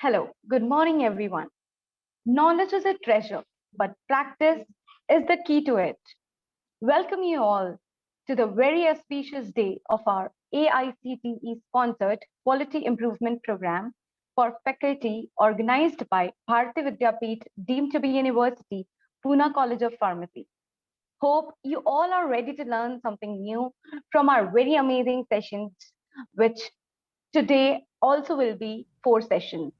Hello, good morning, everyone. Knowledge is a treasure, but practice is the key to it. Welcome you all to the very auspicious day of our AICTE sponsored Quality Improvement Program for faculty organized by Bharati Vidyapeeth, deemed to be University, Pune College of Pharmacy. Hope you all are ready to learn something new from our very amazing sessions, which today also will be 4 sessions.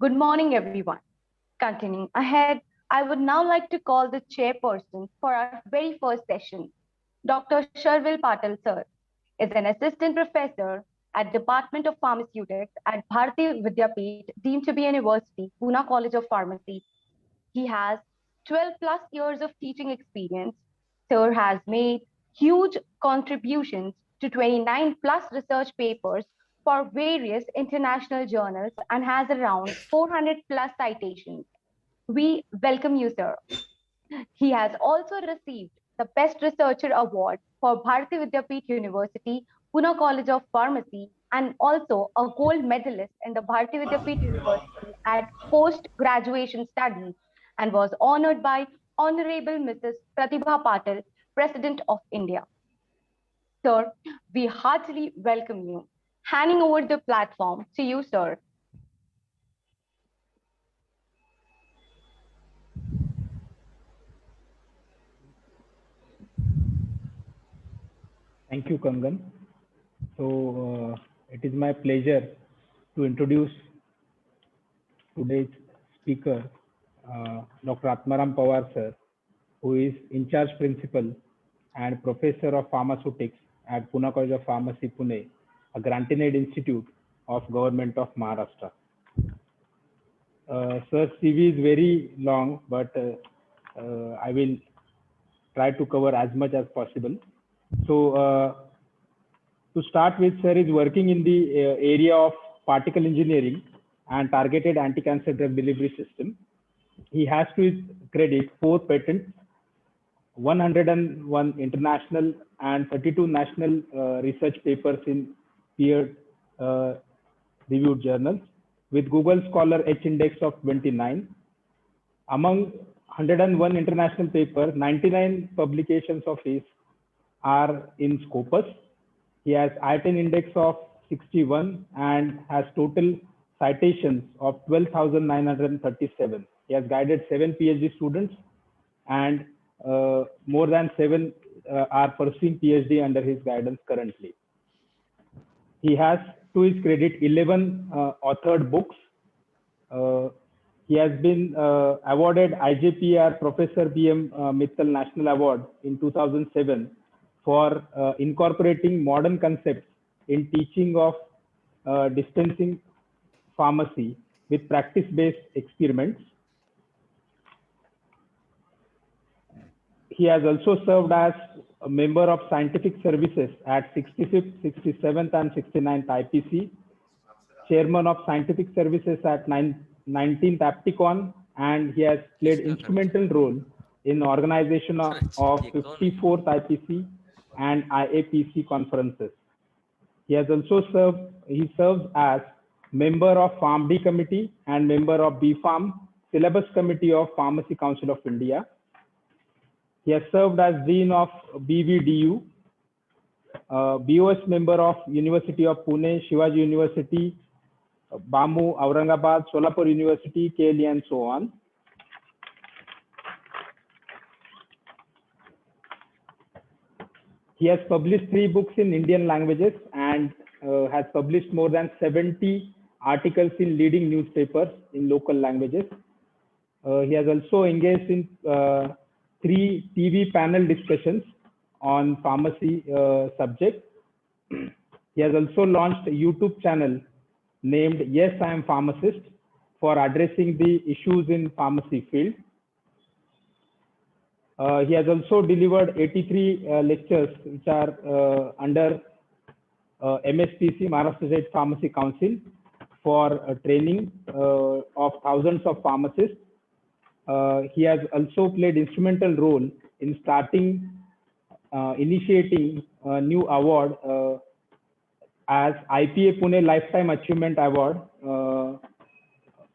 Good morning, everyone. Continuing ahead, I would now like to call the chairperson for our very first session. Dr. Sharvil Patel, sir, is an assistant professor at Department of Pharmaceutics at Bharati Vidyapeeth, deemed to be University, Pune College of Pharmacy. He has 12 plus years of teaching experience. Sir has made huge contributions to 29 plus research papers for various international journals and has around 400 plus citations. We welcome you, sir. He has also received the Best Researcher Award for Bharati Vidyapeeth University, Pune College of Pharmacy, and also a gold medalist in the Bharati Vidyapeeth University at post-graduation studies, and was honored by Honorable Mrs. Pratibha Patil, President of India. Sir, we heartily welcome you. Handing over the platform to you, sir. Thank you, Kangan. It is my pleasure to introduce today's speaker, Dr. Atmaram Pawar, sir, who is in charge principal and professor of pharmaceutics at Pune College of Pharmacy, Pune, a granted institute of Government of Maharashtra. Sir's CV is very long, but I will try to cover as much as possible. To start with, sir is working in the area of particle engineering and targeted anti-cancer drug delivery system. He has to his credit 4 patents, 101 international and 32 national research papers in peer reviewed journals with Google Scholar H index of 29. Among 101 international papers, 99 publications of his are in Scopus. He has ITN index of 61 and has total citations of 12,937. He has guided 7 PhD students and more than 7 are pursuing PhD under his guidance currently. He has, to his credit, 11 authored books. He has been awarded IJPR Professor B.M. Mittal National Award in 2007 for incorporating modern concepts in teaching of dispensing pharmacy with practice-based experiments. He has also served as a member of scientific services at 65th, 67th, and 69th IPC, chairman of scientific services at 19th Apticon, and he has played instrumental role in organization of 54th IPC and IAPC conferences. He has also serves as member of PharmD committee and member of BPharm syllabus committee of Pharmacy Council of India. He has served as dean of BVDU, BOS member of University of Pune, Shivaji University, BAMU, Aurangabad, Solapur University, KLE, and so on. He has published 3 books in Indian languages and has published more than 70 articles in leading newspapers in local languages. He has also engaged in 3 TV panel discussions on pharmacy subject. He has also launched a YouTube channel named Yes, I Am Pharmacist for addressing the issues in pharmacy field. He has also delivered 83 lectures which are under MSPC, Maharashtra State Pharmacy Council, for training of thousands of pharmacists. He has also played instrumental role in initiating a new award as IPA Pune Lifetime Achievement Award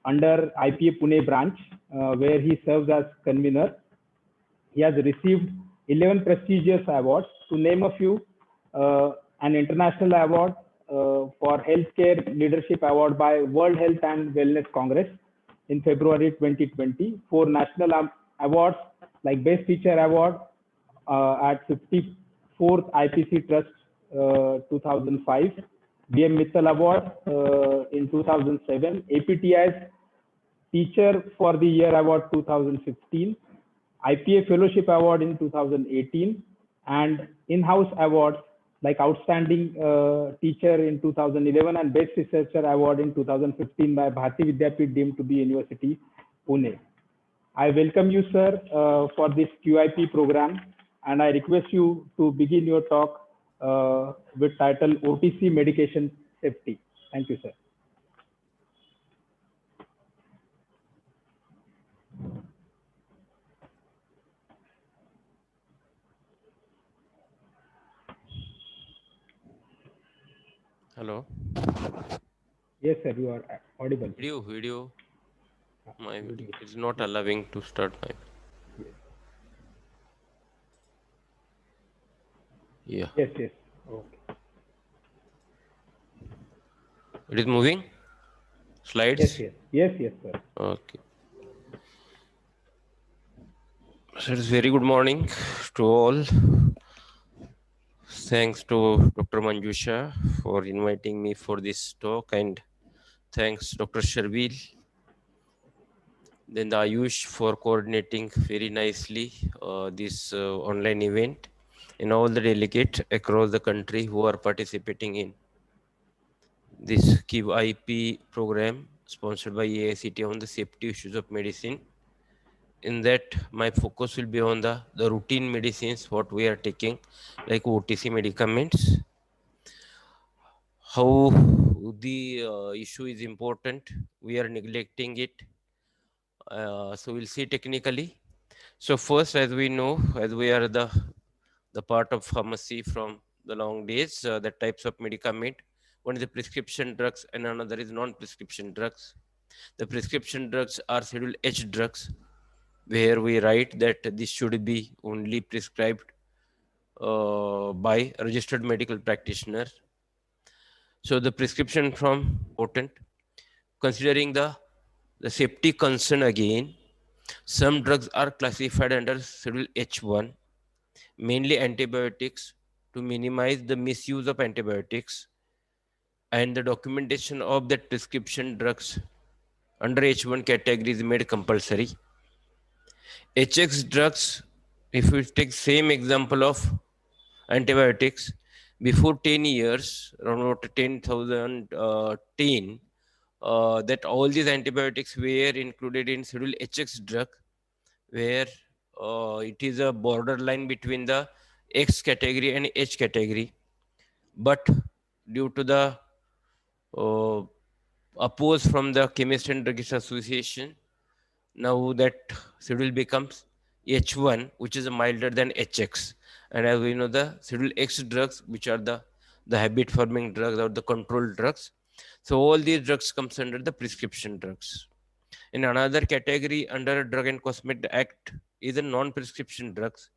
under IPA Pune branch, where he serves as convener. He has received 11 prestigious awards. To name a few, an international award for Healthcare Leadership Award by World Health and Wellness Congress in February 2020, 4 national awards like Best Teacher Award at 54th IPC Trust 2005, VM Mittal Award in 2007, APTI's Teacher for the Year Award 2015, IPA Fellowship Award in 2018, and in-house awards like Outstanding Teacher in 2011 and Best Researcher Award in 2015 by Bharati Vidyapeeth deemed to be University, Pune. I welcome you, sir, for this QIP program, and I request you to begin your talk with title OTC Medication Safety. Thank you, sir. Hello. Yes, sir, you are audible. Video. My video is not allowing to start my. Yeah. Yes. Okay. It is moving. Slides. Yes, sir. Okay. So it is very good morning to all. Thanks to Dr. Manjusha for inviting me for this talk, and thanks Dr. Sharbil, then the Ayush for coordinating very nicely this online event, and all the delegates across the country who are participating in this QIP program sponsored by AICT on the safety issues of medicine. In that, my focus will be on the routine medicines, what we are taking, like OTC medicaments, how the issue is important, we are neglecting it. So we'll see technically. So first, as we know, as we are the part of pharmacy from the long days, the types of medicament, one is the prescription drugs and another is non-prescription drugs. The prescription drugs are Schedule H drugs, where we write that this should be only prescribed by a registered medical practitioner. So the prescription from potent, considering the safety concern again, some drugs are classified under Schedule H1, mainly antibiotics, to minimize the misuse of antibiotics, and the documentation of that prescription drugs under H1 category is made compulsory. HX drugs, if we take same example of antibiotics, before 10 years, around 10,010, that all these antibiotics were included in Schedule HX drug, where it is a borderline between the X category and H category. But due to the oppose from the Chemist and Druggist Association, now that schedule becomes H1, which is milder than HX. And as we know, the Schedule X drugs, which are the habit forming drugs or the controlled drugs. So all these drugs comes under the prescription drugs. In another category under Drug and Cosmetic Act is the non-prescription drugs.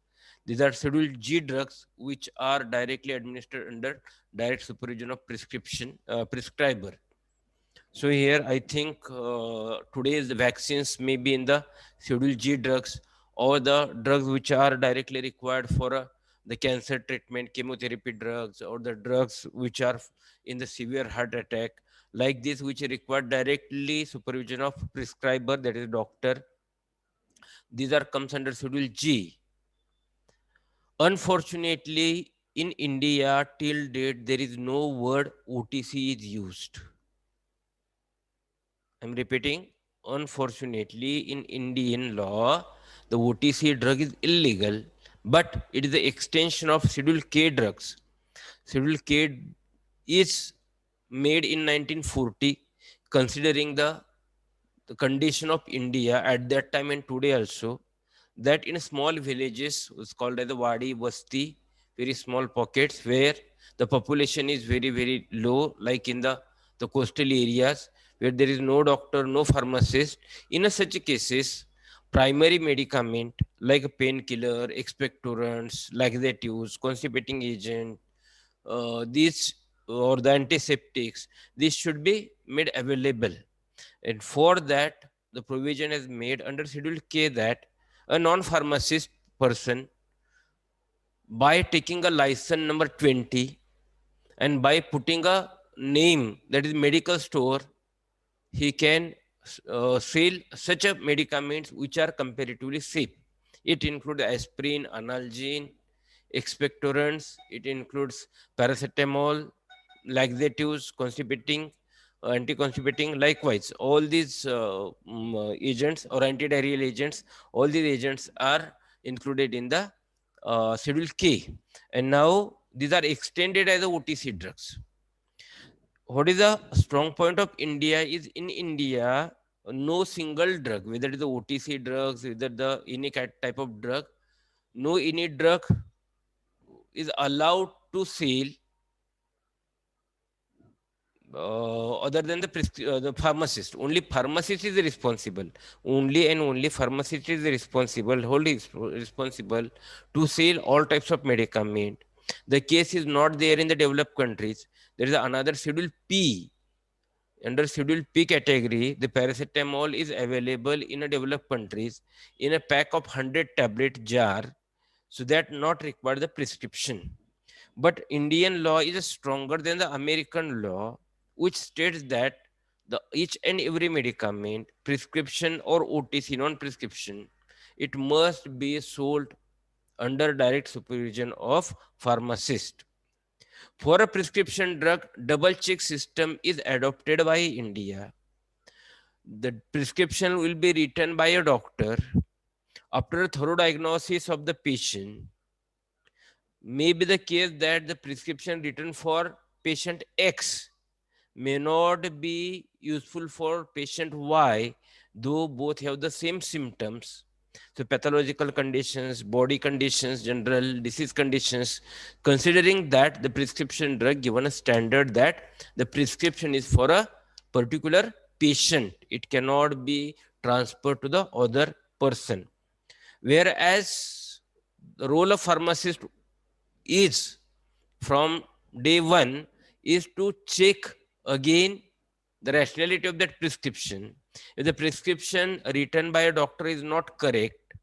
These are Schedule G drugs, which are directly administered under direct supervision of prescriber. So here I think today's vaccines may be in the Schedule G drugs, or the drugs which are directly required for the cancer treatment, chemotherapy drugs, or the drugs which are in the severe heart attack, like this, which require directly supervision of prescriber, that is doctor. These are comes under Schedule G. Unfortunately, in India till date, there is no word OTC is used. I'm repeating, unfortunately, in Indian law, the OTC drug is illegal, but it is the extension of Schedule K drugs. Schedule K is made in 1940, considering the condition of India at that time and today also, that in small villages was called as the Wadi Basti, very small pockets where the population is very, very low, like in the coastal areas, where there is no doctor, no pharmacist. In such cases, primary medicament like painkiller, expectorants, laxatives, constipating agent, these or the antiseptics, these should be made available. And for that, the provision is made under Schedule K that a non-pharmacist person, by taking a license number 20 and by putting a name that is medical store, he can sell such a medicaments which are comparatively safe. It includes aspirin, analgin, expectorants, it includes paracetamol, laxatives, constipating, anti-constipating. Likewise, all these agents or antidiarrheal agents, all these agents are included in the Schedule K. And now these are extended as the OTC drugs. What is the strong point of India is in India, no single drug, whether it is the OTC drugs, whether the any type of drug, no any drug is allowed to sell other than the pharmacist. Only pharmacist is responsible. Only and only pharmacist is responsible, wholly responsible to sell all types of medicament. The case is not there in the developed countries. There is another Schedule P. Under Schedule P category, the paracetamol is available in a developed countries in a pack of 100 tablet jar, so that not require the prescription. But Indian law is stronger than the American law, which states that the each and every medicament, prescription or OTC, non-prescription, it must be sold under direct supervision of pharmacist. For a prescription drug, double check system is adopted by India. The prescription will be written by a doctor after a thorough diagnosis of the patient. May be the case that the prescription written for patient X may not be useful for patient Y, though both have the same symptoms. So pathological conditions, body conditions, general disease conditions, considering that the prescription drug given a standard that the prescription is for a particular patient, it cannot be transferred to the other person. Whereas the role of pharmacist is from day one is to check again the rationality of that prescription. If the prescription written by a doctor is not correct,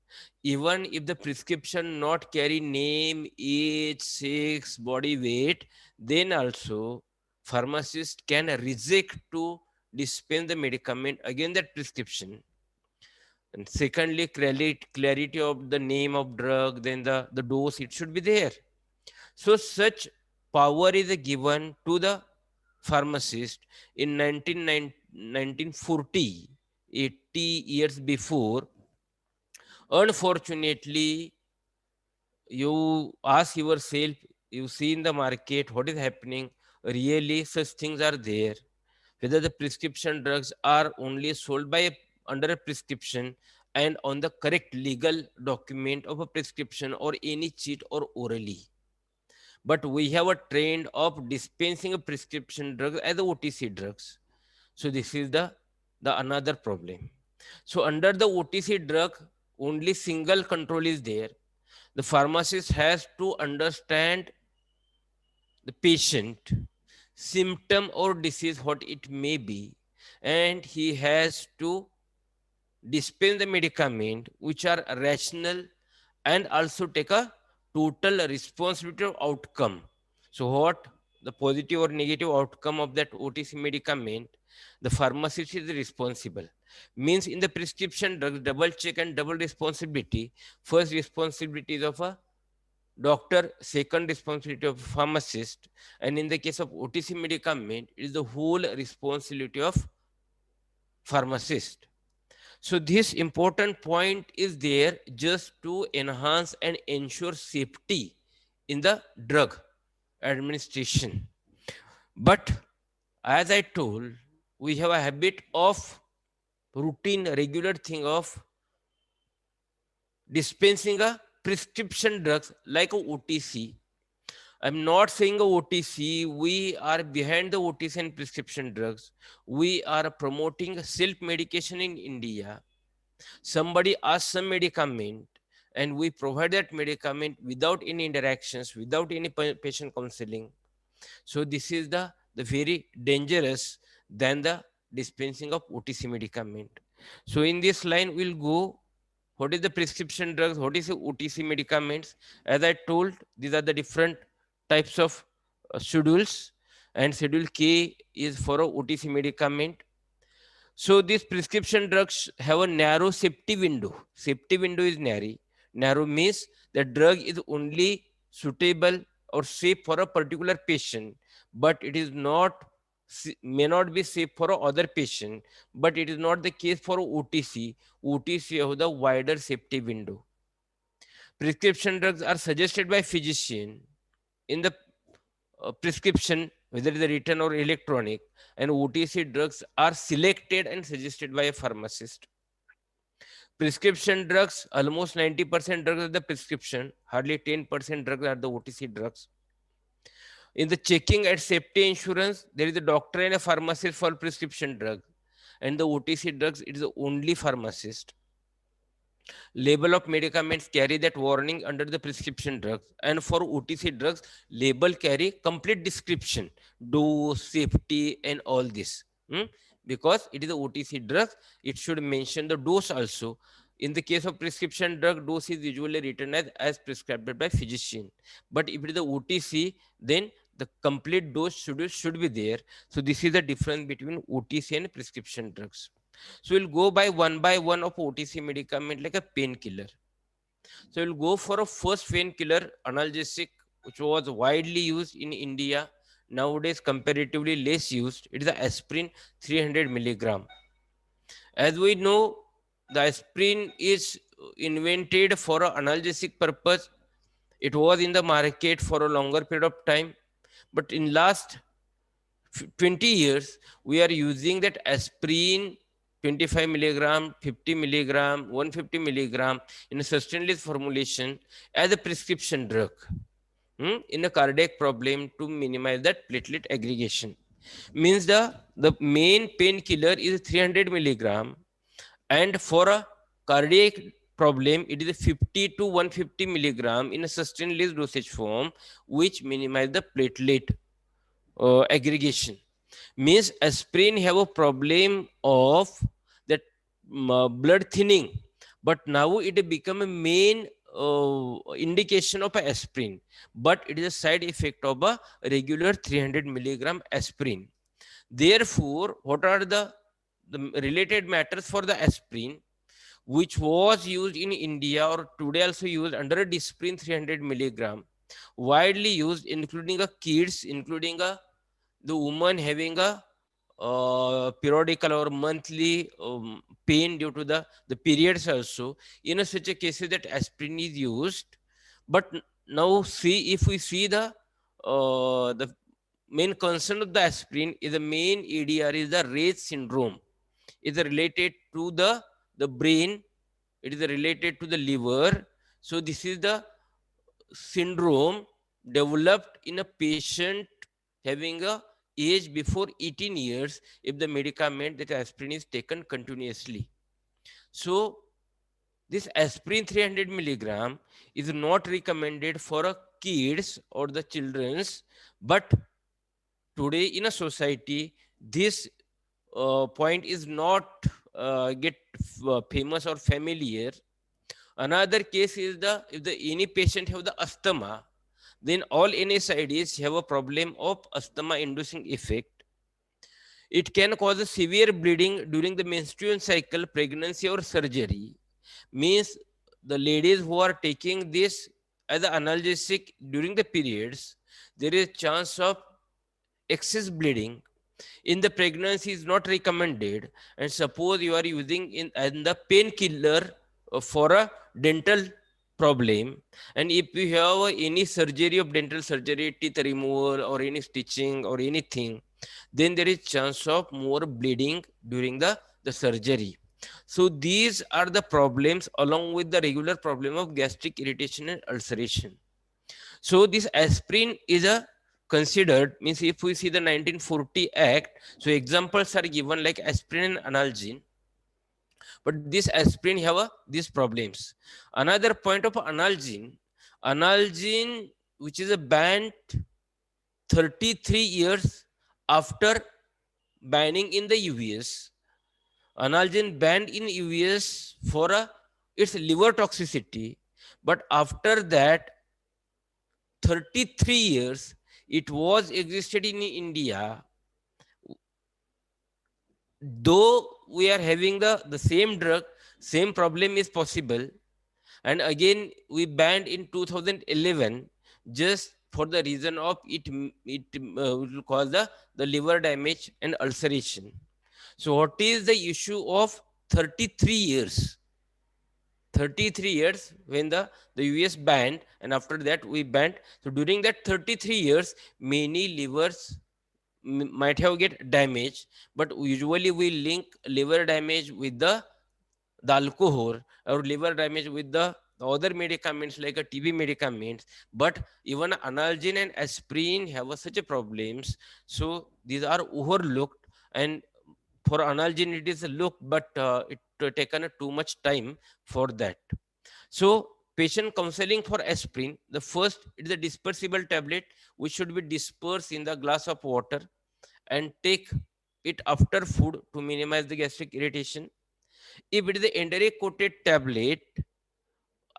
even if the prescription not carry name, age, sex, body weight, then also pharmacist can reject to dispense the medicament again that prescription. And secondly, clarity of the name of drug, then the dose, it should be there. So such power is given to the pharmacist in 1940, 80 years before. Unfortunately, you ask yourself, you see in the market what is happening. Really, such things are there. Whether the prescription drugs are only sold by under a prescription and on the correct legal document of a prescription or any cheat or orally. But we have a trend of dispensing a prescription drug as the OTC drugs. So this is the another problem. So under the OTC drug, only single control is there. The pharmacist has to understand the patient, symptom or disease, what it may be, and he has to dispense the medicament which are rational and also take a total responsibility of outcome. So what the positive or negative outcome of that OTC medicament, the pharmacist is responsible. Means in the prescription drugs, double check and double responsibility. First responsibility is of a doctor, second responsibility of pharmacist, and in the case of OTC medicament, it is the whole responsibility of pharmacist. So this important point is there just to enhance and ensure safety in the drug administration. But as I told, we have a habit of routine, regular thing of dispensing a prescription drugs like a OTC. I'm not saying OTC. We are behind the OTC and prescription drugs. We are promoting self-medication in India. Somebody asks some medicament and we provide that medicament without any interactions, without any patient counseling. So this is the very dangerous than the dispensing of OTC medicament. So in this line, we'll go. What is the prescription drugs? What is the OTC medicaments? As I told, these are the different types of schedules, and schedule K is for a OTC medicament. So these prescription drugs have a narrow safety window. Safety window is narrow. Narrow means the drug is only suitable or safe for a particular patient, but it is not, may not be safe for other patient, but it is not the case for OTC. OTC have the wider safety window. Prescription drugs are suggested by physician in the prescription, whether it is written or electronic, and OTC drugs are selected and suggested by a pharmacist. Prescription drugs, almost 90% drugs are the prescription, hardly 10% drugs are the OTC drugs. In the checking and safety insurance, there is a doctor and a pharmacist for prescription drugs, and the OTC drugs, it is the only pharmacist. Label of medicaments carry that warning under the prescription drugs, and for OTC drugs, label carry complete description, dose, safety, and all this. Because it is a OTC drug, it should mention the dose also. In the case of prescription drug, dose is usually written as prescribed by physician. But if it is the OTC, then the complete dose should be there. So this is the difference between OTC and prescription drugs. So we'll go by one of OTC medicament like a painkiller. So we'll go for a first painkiller, analgesic, which was widely used in India. Nowadays, comparatively less used. It is the aspirin 300 milligram. As we know, the aspirin is invented for an analgesic purpose. It was in the market for a longer period of time. But in last 20 years, we are using that aspirin 25 milligram, 50 milligram, 150 milligram in a sustainless formulation as a prescription drug in a cardiac problem to minimize that platelet aggregation. Means the main painkiller is 300 milligram, and for a cardiac problem, it is 50 to 150 milligram in a sustainless dosage form, which minimize the platelet aggregation. Means aspirin have a problem of that blood thinning, but now it become a main indication of a aspirin, but it is a side effect of a regular 300 milligram aspirin. Therefore, what are the related matters for the aspirin, which was used in India or today also used under a Disprin 300 milligram, widely used, including a kids, including the woman having a periodical or monthly pain due to the periods also. In such a cases that aspirin is used. But now see, if we see the main concern of the aspirin is the main ADR is the Rett syndrome. Is related to the brain. It is related to the liver. So this is the syndrome developed in a patient having a age before 18 years if the medicament, that aspirin, is taken continuously. So this aspirin 300 milligram is not recommended for a kids or the children's, but today in a society, this point is not get famous or familiar. Another case is if any patient have the asthma, then all NSAIDs have a problem of asthma inducing effect. It can cause a severe bleeding during the menstrual cycle, pregnancy, or surgery. Means the ladies who are taking this as an analgesic during the periods, there is a chance of excess bleeding. In the pregnancy is not recommended. And suppose you are using in the painkiller for a dental problem, and if you have any surgery of dental surgery, teeth removal or any stitching or anything, then there is chance of more bleeding during the surgery. So these are the problems along with the regular problem of gastric irritation and ulceration. So this aspirin is a considered, means if we see the 1940 Act, so examples are given like aspirin and analgin. But this aspirin have these problems. Another point of analgin, which is a banned 33 years after banning in the US. Analgin banned in US for its liver toxicity, but after that 33 years it was existed in India. Though we are having the same drug, same problem is possible. And again, we banned in 2011 just for the reason of it will cause the liver damage and ulceration. So what is the issue of 33 years? 33 years when the US banned, and after that we banned. So during that 33 years, many livers might have get damage, but usually we link liver damage with the alcohol, or liver damage with the other medicaments like a TB medicaments. But even analgin and aspirin have such a problems, so these are overlooked. And for analgin it is looked, but it taken too much time for that. So patient counseling for aspirin, the first, it is a dispersible tablet which should be dispersed in the glass of water and take it after food to minimize the gastric irritation. If it is the enteric coated tablet,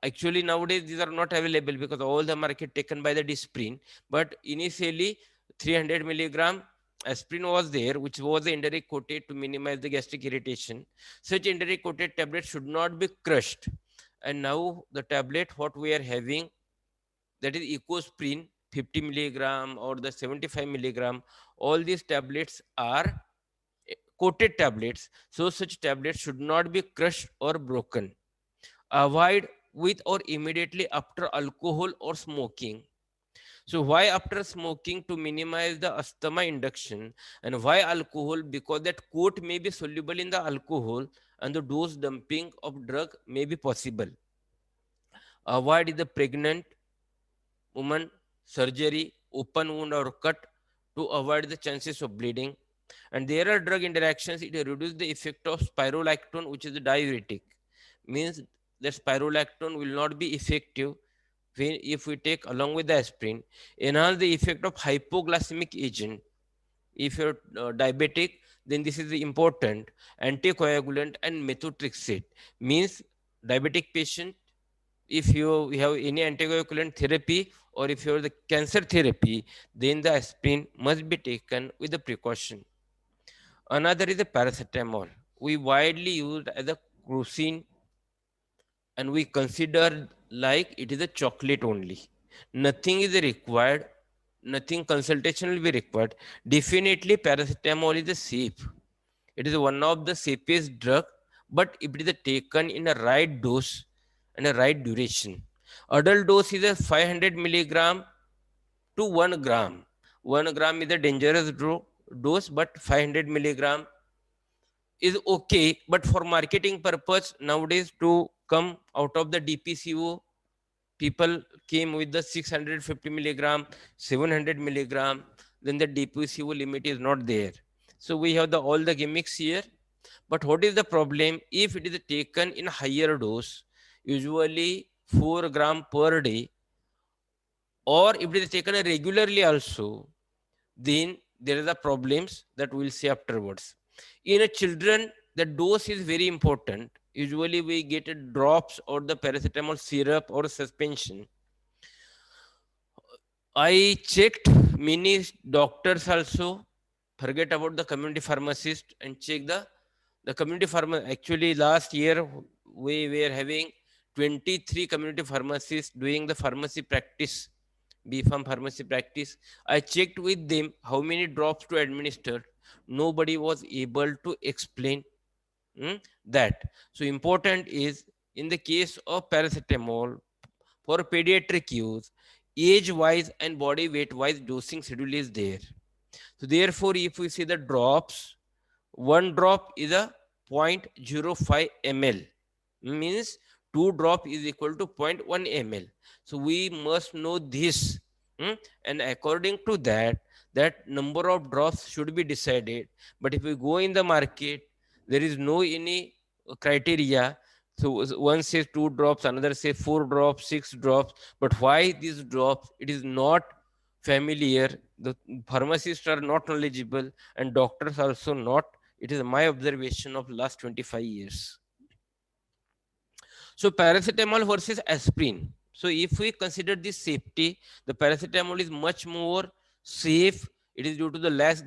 actually nowadays these are not available because all the market taken by the Disprin. But initially 300 milligram aspirin was there, which was the enteric coated to minimize the gastric irritation. Such enteric coated tablet should not be crushed. And now the tablet what we are having, that is Ecosprin 50 milligram or the 75 milligram, all these tablets are coated tablets. So such tablets should not be crushed or broken. Avoid with or immediately after alcohol or smoking. So why after smoking? To minimize the asthma induction. And why alcohol? Because that coat may be soluble in the alcohol and the dose dumping of drug may be possible. Avoid the pregnant woman surgery, open wound or cut to avoid the chances of bleeding. And there are drug interactions, it reduces the effect of spironolactone, which is the diuretic. Means that spironolactone will not be effective if we take along with the aspirin. Enhance the effect of hypoglycemic agent. If you're diabetic, then this is the important anticoagulant and methotrexate. Means diabetic patient, if you have any anticoagulant therapy or if you have the cancer therapy, then the aspirin must be taken with the precaution. Another is the paracetamol. We widely used as a cuisine, and we consider like it is a chocolate only. Nothing is required, nothing consultation will be required. Definitely paracetamol is safe. It is one of the safest drug, but if it is taken in a right dose and a right duration. Adult dose is a 500 milligram to 1 gram. 1 gram is a dangerous dose, but 500 milligram is okay. But for marketing purpose nowadays, to come out of the DPCO, people came with the 650 milligram, 700 milligram, then the DPCO limit is not there. So we have all the gimmicks here. But what is the problem? If it is taken in higher dose, usually 4 gram per day, or if it is taken regularly also, then there are the problems that we'll see afterwards. In a children, the dose is very important. Usually we get drops or the paracetamol syrup or suspension. I checked many doctors also, forget about the community pharmacist, and check the community pharmacy. Actually last year we were having 23 community pharmacists doing the pharmacy practice, BPharm pharmacy practice. I checked with them how many drops to administer. Nobody was able to explain that. So important is, in the case of paracetamol for pediatric use, age wise and body weight wise dosing schedule is there. So therefore, if we see the drops, one drop is a 0.05 ml, means 2 drop is equal to 0.1 ml. So we must know this. And according to that, that number of drops should be decided. But if we go in the market, there is no any criteria. So one says 2 drops, another says 4 drops, 6 drops. But why these drops? It is not familiar. The pharmacists are not knowledgeable, and doctors also not. It is my observation of last 25 years. So paracetamol versus aspirin. So if we consider this safety, the paracetamol is much more safe. It is due to the less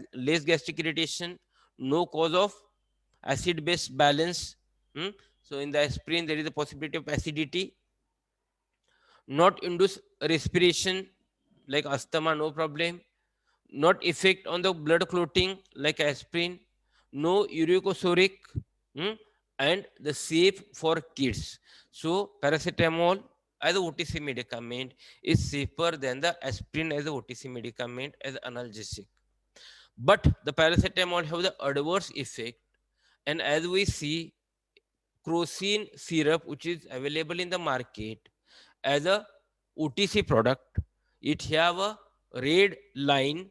gastric irritation, no cause of acid-base balance. So in the aspirin, there is a possibility of acidity, not induce respiration like asthma, no problem, not effect on the blood clotting like aspirin, no uricosuric, and the safe for kids. So paracetamol as a OTC medicament is safer than the aspirin as a OTC medicament as analgesic. But the paracetamol have the adverse effect, and as we see, crocin syrup, which is available in the market as a OTC product, it have a red line,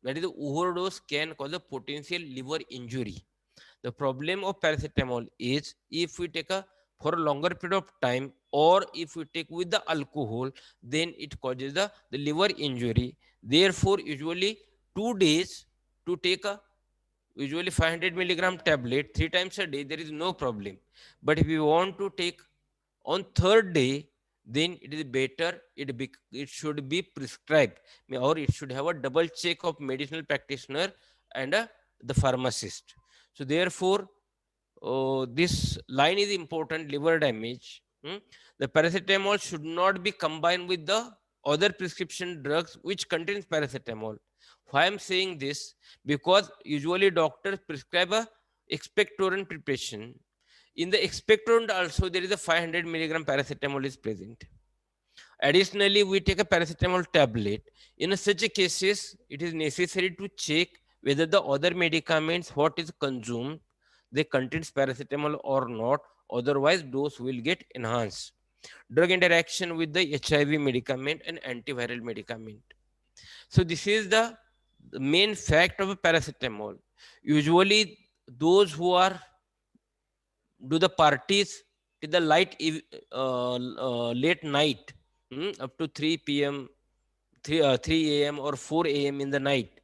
that is, the overdose can cause a potential liver injury. The problem of paracetamol is if we take a for a longer period of time, or if we take with the alcohol, then it causes the liver injury. Therefore, usually 2 days to take a usually 500 milligram tablet 3 times a day, there is no problem. But if you want to take on third day, then it is better it should be prescribed, or it should have a double check of medicinal practitioner and the pharmacist. So therefore, this line is important, liver damage. The paracetamol should not be combined with the other prescription drugs which contains paracetamol. Why I'm saying this? Because usually doctors prescribe a expectorant preparation. In the expectorant also there is a 500 milligram paracetamol is present. Additionally, we take a paracetamol tablet. In such cases, it is necessary to check whether the other medicaments what is consumed, they contains paracetamol or not. Otherwise, dose will get enhanced. Drug interaction with the HIV medicament and antiviral medicament. So this is the main fact of a paracetamol. Usually, those who are do the parties till the late night, up to 3 p.m., 3 a.m. or 4 a.m. in the night,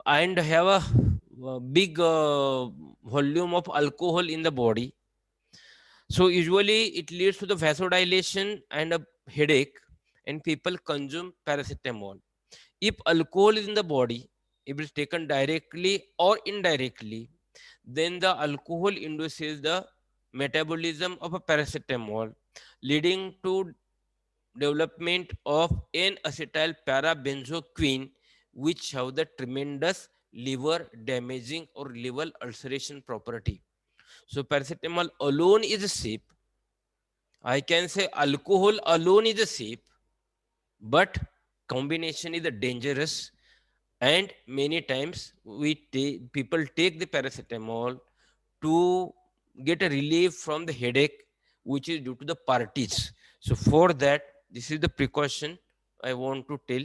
and have a big volume of alcohol in the body. So usually it leads to the vasodilation and a headache, and people consume paracetamol. If alcohol is in the body, if it is taken directly or indirectly, then the alcohol induces the metabolism of a paracetamol, leading to development of N-acetyl parabenzoquine, which have the tremendous liver damaging or liver ulceration property. So paracetamol alone is safe. I can say alcohol alone is safe, but combination is dangerous. And many times people take the paracetamol to get a relief from the headache, which is due to the parties. So for that, this is the precaution I want to tell.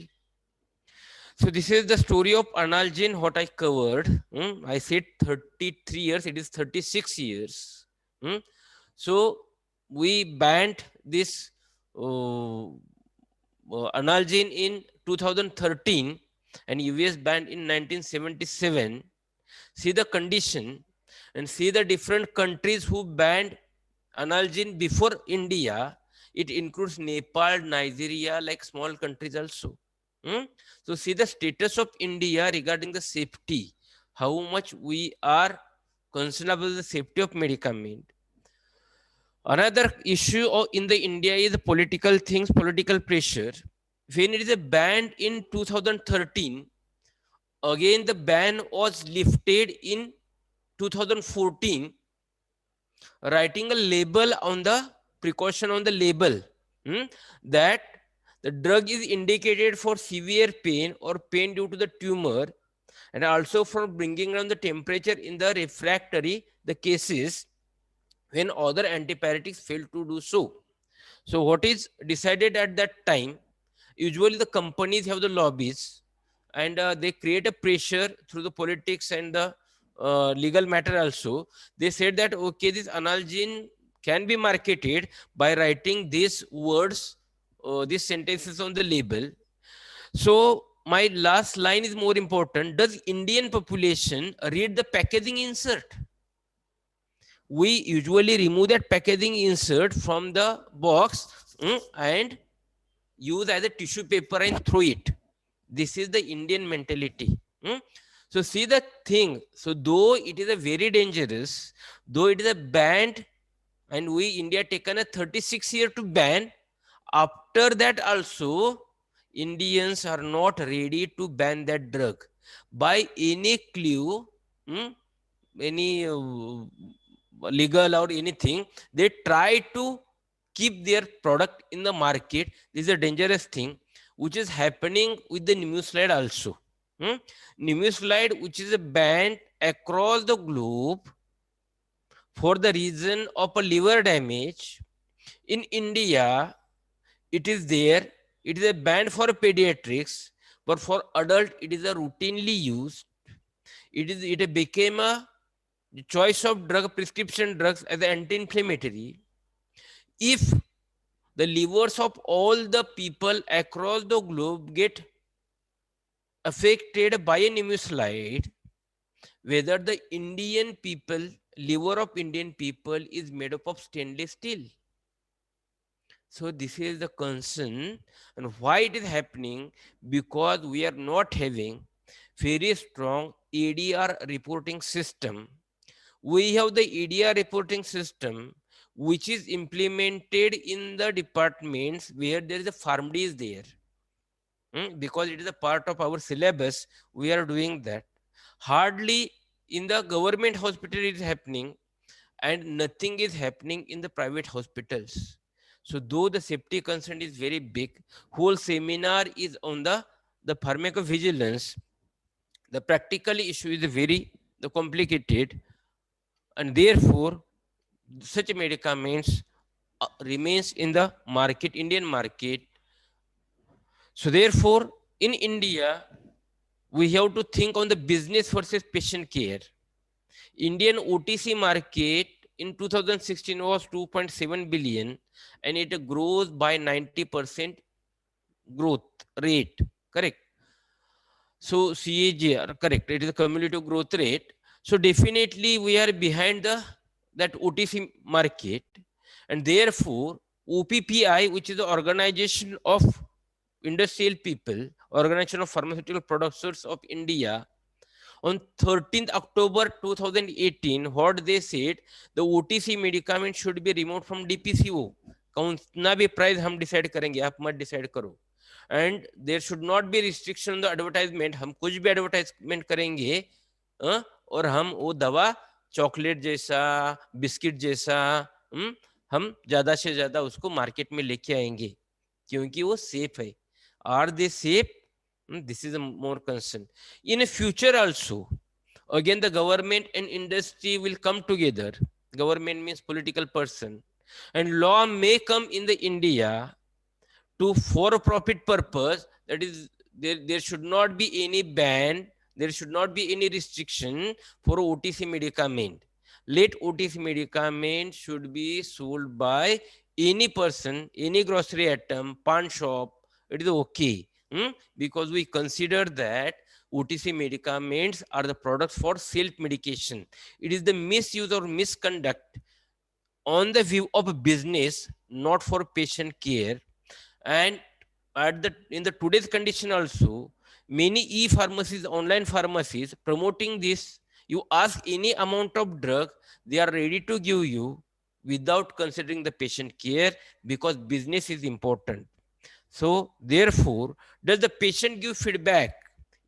So this is the story of analgin, what I covered. I said 33 years, it is 36 years. So we banned this analgin in 2013, and US banned in 1977. See the condition and see the different countries who banned analgin before India. It includes Nepal, Nigeria, like small countries also. So see the status of India regarding the safety, how much we are concerned about the safety of medicament. Another issue in the India is the political things, political pressure. When it is banned in 2013, again the ban was lifted in 2014, writing a label on the precaution on the label that the drug is indicated for severe pain or pain due to the tumor, and also for bringing down the temperature in the refractory the cases, when other antipyretics failed to do so. So what is decided at that time? Usually the companies have the lobbies, and they create a pressure through the politics and the legal matter also. They said that okay, this analgin can be marketed by writing these words, these sentences on the label. So my last line is more important. Does Indian population read the packaging insert? We usually remove that packaging insert from the box, and use as a tissue paper and throw it. This is the Indian mentality. So see the thing. So though it is a very dangerous, though it is a banned, and we India taken a 36 year to ban. After that also, Indians are not ready to ban that drug by any clue, any legal or anything. They try to keep their product in the market. This is a dangerous thing which is happening with the Nimesulide also. Nimesulide, which is a banned across the globe for the reason of a liver damage. In India, it is there. It is a ban for pediatrics, but for adult, it is a routinely used. It became a choice of drug, prescription drugs as an anti-inflammatory. If the livers of all the people across the globe get affected by a Nimesulide, whether the Indian people, liver of Indian people is made up of stainless steel. So this is the concern, and why it is happening, because we are not having very strong ADR reporting system. We have the ADR reporting system which is implemented in the departments where there is a PharmD is there. Because it is a part of our syllabus, we are doing that. Hardly in the government hospital it is happening, and nothing is happening in the private hospitals. So though the safety concern is very big, whole seminar is on the pharmacovigilance. The practical issue is very complicated, and therefore such medicaments remains in the market, Indian market. So therefore, in India, we have to think on the business versus patient care. Indian OTC market in 2016 was 2.7 billion, and it grows by 90% growth rate. Correct. So CAGR, correct. It is a cumulative growth rate. So definitely we are behind that OTC market, and therefore OPPI, which is the Organization of Industrial People, Organization of Pharmaceutical Producers of India, on 13th October 2018, what they said, the OTC medicament should be removed from DPCO. कौन भी price हम decide करेंगे, आप मत decide करो. And there should not be restriction on the advertisement. हम कुछ भी advertisement करेंगे, और हम वो दवा चॉकलेट जैसा, बिस्किट जैसा, हम ज्यादा से ज्यादा उसको मार्केट में लेके आएंगे क्योंकि वो सेफ है. Are they safe? This is a more concern. In a future also, again the government and industry will come together. Government means political person, and law may come in the India to for profit purpose. That is, there should not be any ban, there should not be any restriction for OTC medicament. Let OTC medicament should be sold by any person, any grocery item, pan shop. It is okay. Because we consider that OTC medicaments are the products for self-medication. It is the misuse or misconduct on the view of business, not for patient care. And in the today's condition also, many e-pharmacies, online pharmacies promoting this. You ask any amount of drug, they are ready to give you without considering the patient care, because business is important. So therefore, does the patient give feedback?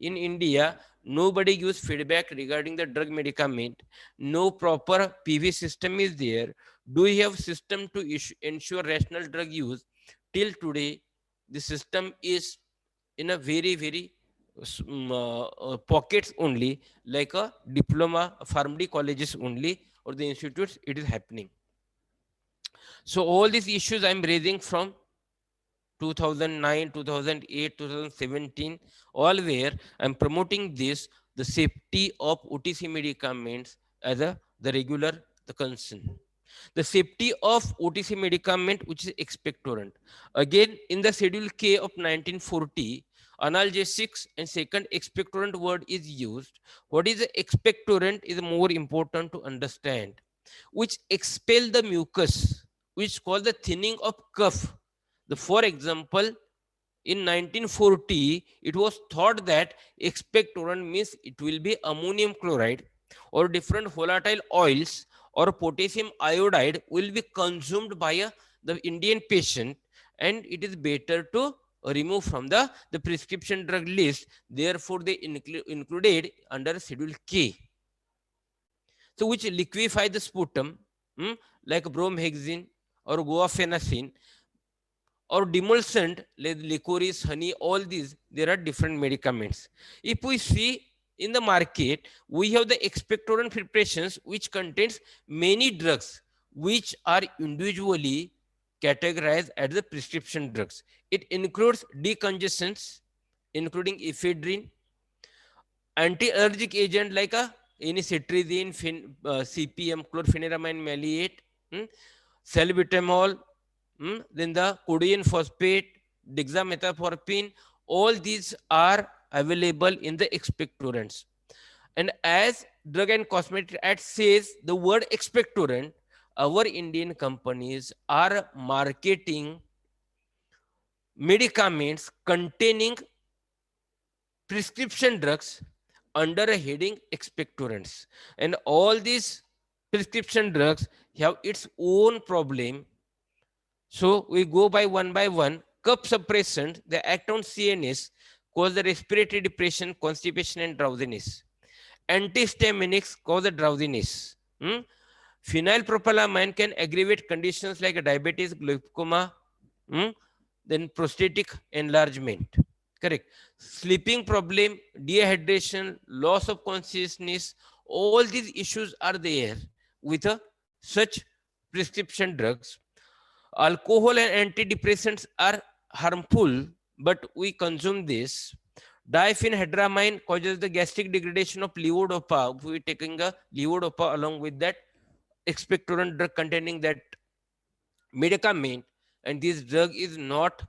In India, nobody gives feedback regarding the drug medicament. No proper PV system is there. Do we have system to ensure rational drug use? Till today, the system is in a very pockets only, like a diploma, PharmD colleges only, or the institutes, it is happening. So all these issues I'm raising from 2009, 2008, 2017, all where I'm promoting this, the safety of OTC medicaments as the regular the concern. The safety of OTC medicament, which is expectorant. Again, in the Schedule K of 1940, analgesics and second expectorant word is used. What is the expectorant is more important to understand, which expel the mucus, which cause the thinning of cough. For example, in 1940, it was thought that expectorant means it will be ammonium chloride or different volatile oils or potassium iodide will be consumed by the Indian patient, and it is better to remove from the prescription drug list. Therefore, they included under Schedule K. So, which liquefy the sputum, like bromhexine or guaifenesin, or demulcent, like licorice, honey, all these, there are different medicaments. If we see in the market, we have the expectorant preparations which contains many drugs which are individually categorized as the prescription drugs. It includes decongestants, including ephedrine, anti-allergic agent like any cetirizine, CPM, chlorpheniramine maleate, salbutamol, then the codeine phosphate, dexamethasone, all these are available in the expectorants. And as Drug and Cosmetic Act says, the word expectorant, our Indian companies are marketing medicaments containing prescription drugs under a heading expectorants. And all these prescription drugs have its own problem. So we go by one. Cough suppressant, they act on CNS, cause the respiratory depression, constipation, and drowsiness. Antihistaminics cause the drowsiness. Phenylpropylamine can aggravate conditions like diabetes, glaucoma, then prostatic enlargement. Correct. Sleeping problem, dehydration, loss of consciousness, all these issues are there with such prescription drugs. Alcohol and antidepressants are harmful, but we consume this. Diphenhydramine causes the gastric degradation of levodopa. We are taking a levodopa along with that expectorant drug containing that medicament, and this drug is not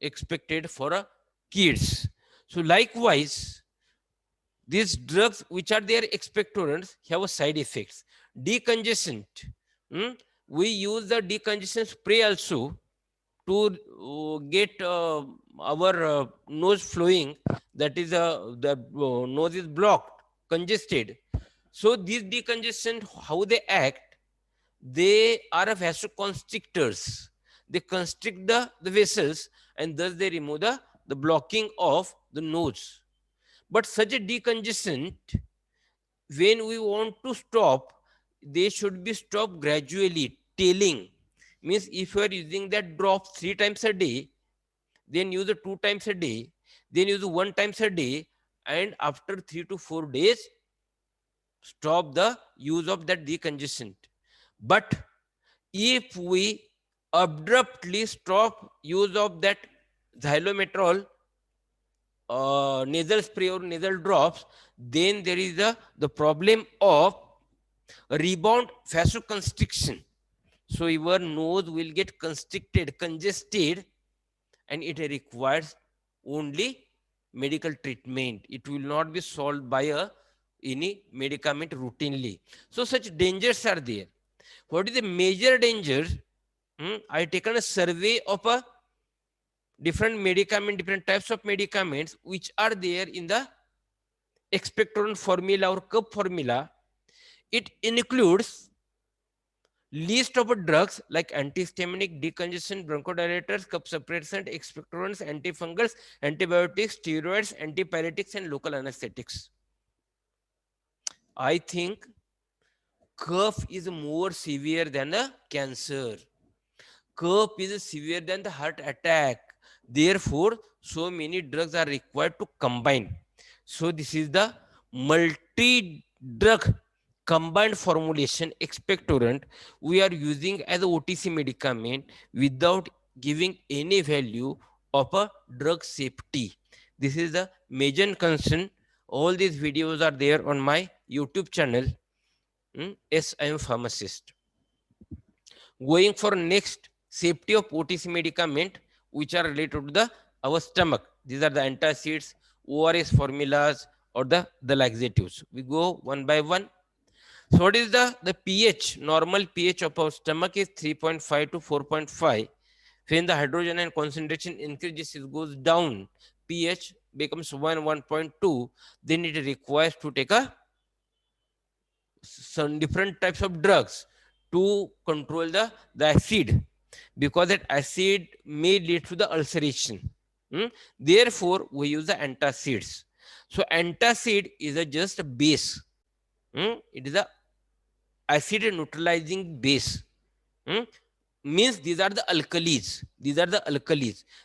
expected for kids. So likewise, these drugs which are their expectorants have side effects. Decongestant. We use the decongestant spray also to get our nose flowing, that is the nose is blocked, congested. So these decongestant, how they act, they are vasoconstrictors. They constrict the vessels, and thus they remove the blocking of the nose. But such a decongestant, when we want to stop, they should be stopped gradually, tailing. Means if you are using that drop 3 times a day, then use it 2 times a day, then use 1 times a day, and after 3 to 4 days, stop the use of that decongestant. But if we abruptly stop use of that xylometrol nasal spray or nasal drops, then there is the problem of rebound vasoconstriction. So your nose will get constricted, congested, and it requires only medical treatment. It will not be solved by any medicament routinely. So such dangers are there. What is the major dangers? I taken a survey of different types of medicaments which are there in the expectorant formula or cup formula. It includes list of drugs like antihistaminic, decongestant, bronchodilators, cup suppressant, expectorants, antifungals, antibiotics, steroids, antipyretics, and local anesthetics. I think cough is more severe than the cancer. Cough is severe than the heart attack. Therefore, so many drugs are required to combine. So this is the multi-drug combined formulation expectorant we are using as a OTC medicament without giving any value of a drug safety. This is the major concern. All these videos are there on my YouTube channel. Yes, I am pharmacist. Going for next, safety of OTC medicament which are related to the our stomach. These are the antacids, ORS formulas, or the laxatives. We go one by one. So what is the pH? Normal pH of our stomach is 3.5 to 4.5. When the hydrogen ion concentration increases, it goes down. pH becomes 1.2. Then it requires to take some different types of drugs to control the acid, because that acid may lead to the ulceration. Therefore, we use the antacids. So antacid is just a base. It is a acid neutralizing base. Means these are the alkalis.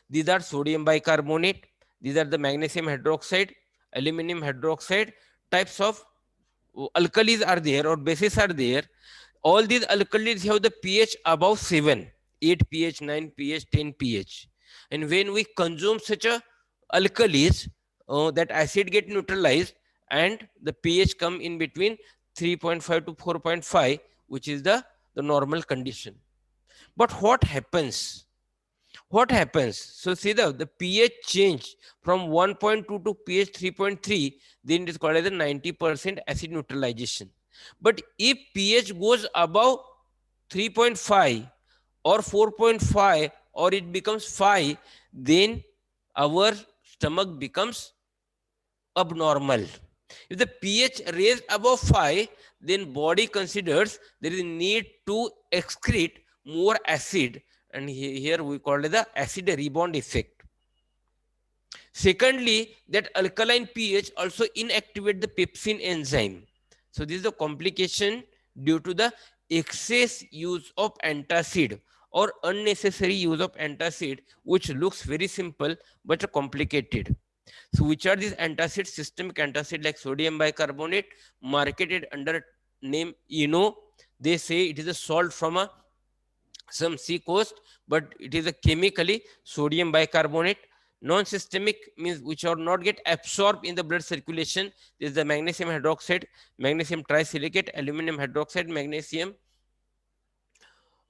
These are sodium bicarbonate. These are the magnesium hydroxide, aluminum hydroxide. Types of alkalis are there or bases are there. All these alkalis have the pH above 7, 8 pH, 9 pH, 10 pH. And when we consume such a alkalis, that acid get neutralized and the pH come in between 3.5 to 4.5, which is the normal condition. But what happens? So see the pH change from 1.2 to pH 3.3, then it is called as a 90% acid neutralization. But if pH goes above 3.5 or 4.5 or it becomes 5, then our stomach becomes abnormal. If the pH raised above 5, then body considers there is a need to excrete more acid, and here we call it the acid rebound effect. Secondly, that alkaline pH also inactivate the pepsin enzyme. So this is the complication due to the excess use of antacid or unnecessary use of antacid, which looks very simple but complicated. So which are these antacids? Systemic antacid like sodium bicarbonate, marketed under name ENO. They say it is a salt from some sea coast, but it is a chemically sodium bicarbonate. Non-systemic means which are not get absorbed in the blood circulation. This is the magnesium hydroxide, magnesium trisilicate, aluminum hydroxide, magnesium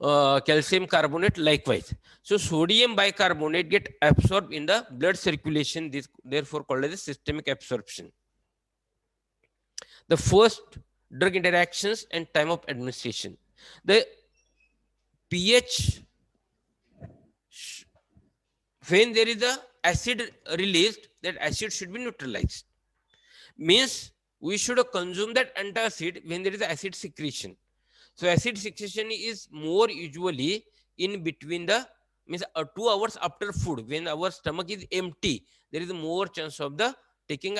calcium carbonate likewise. So sodium bicarbonate get absorbed in the blood circulation, this therefore called as systemic absorption. The first, drug interactions and time of administration. The pH, when there is a acid released, that acid should be neutralized. Means we should consume that antacid when there is acid secretion. So acid secretion is more usually in between the 2 hours after food. When our stomach is empty, there is more chance of the taking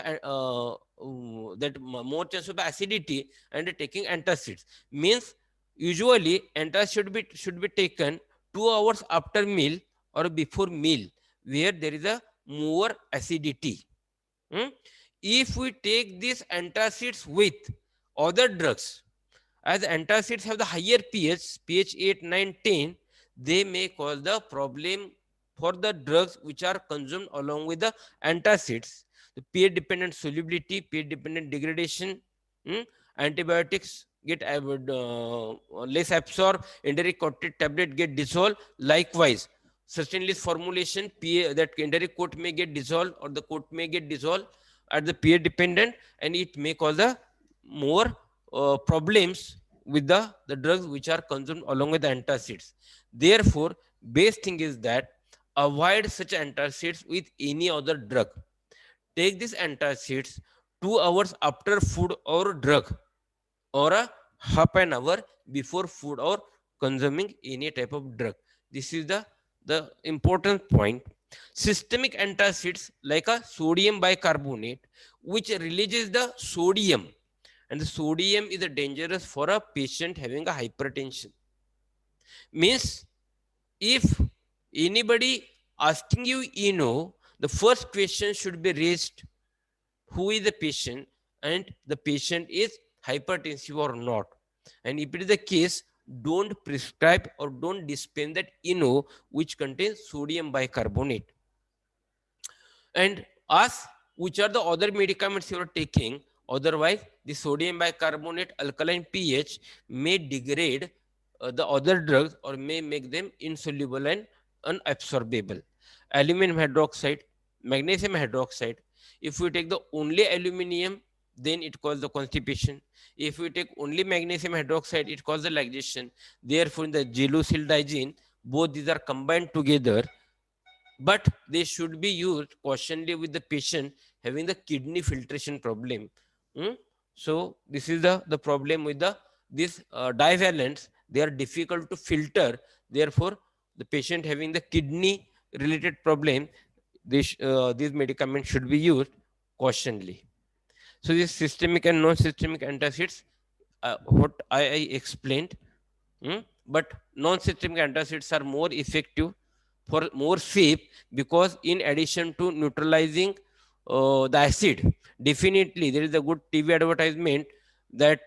more chance of acidity and taking antacids. Means usually antacid should be taken 2 hours after meal or before meal, where there is a more acidity. If we take these antacids with other drugs, as antacids have the higher pH 8, 9, 10, they may cause the problem for the drugs which are consumed along with the antacids. The pH dependent solubility, pH dependent degradation, antibiotics get less absorbed, enteric coated tablet get dissolved. Likewise, certainly formulation, that enteric coat may get dissolved or the coat may get dissolved at the pH dependent, and it may cause the more problems with the drugs which are consumed along with the antacids. Therefore, best thing is that avoid such antacids with any other drug. Take these antacids 2 hours after food or drug, or a half an hour before food or consuming any type of drug. This is the important point. Systemic antacids like a sodium bicarbonate, which releases the sodium, and the sodium is dangerous for a patient having a hypertension. Means if anybody asking you, the first question should be raised, who is the patient? And the patient is hypertensive or not. And if it is the case, don't prescribe or don't dispense that INO which contains sodium bicarbonate. And ask which are the other medicaments you are taking. Otherwise, the sodium bicarbonate alkaline pH may degrade the other drugs or may make them insoluble and unabsorbable. Aluminum hydroxide, magnesium hydroxide. If we take the only aluminum, then it causes the constipation. If we take only magnesium hydroxide, it causes the laxation. Therefore, in the gelocildigene, both these are combined together, but they should be used cautiously with the patient having the kidney filtration problem. So this is the problem with these divalents. They are difficult to filter. Therefore, the patient having the kidney related problem, these medicaments should be used cautiously. So these systemic and non-systemic antacids, what I explained, but non-systemic antacids are more effective, for more safe, because in addition to neutralizing the acid, definitely there is a good TV advertisement that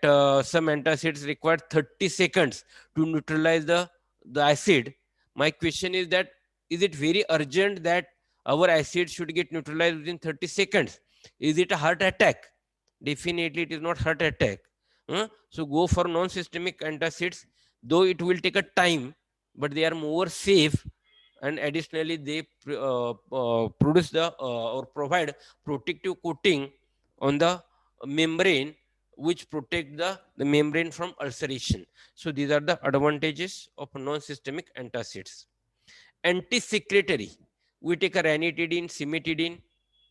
some antacids require 30 seconds to neutralize the acid. My question is that, is it very urgent that our acid should get neutralized within 30 seconds? Is it a heart attack? Definitely it is not heart attack. So go for non-systemic antacids, though it will take a time, but they are more safe, and additionally they produce the or provide protective coating on the membrane, which protect the membrane from ulceration. So these are the advantages of non-systemic antacids. Anti-secretory, we take a ranitidine, cimetidine,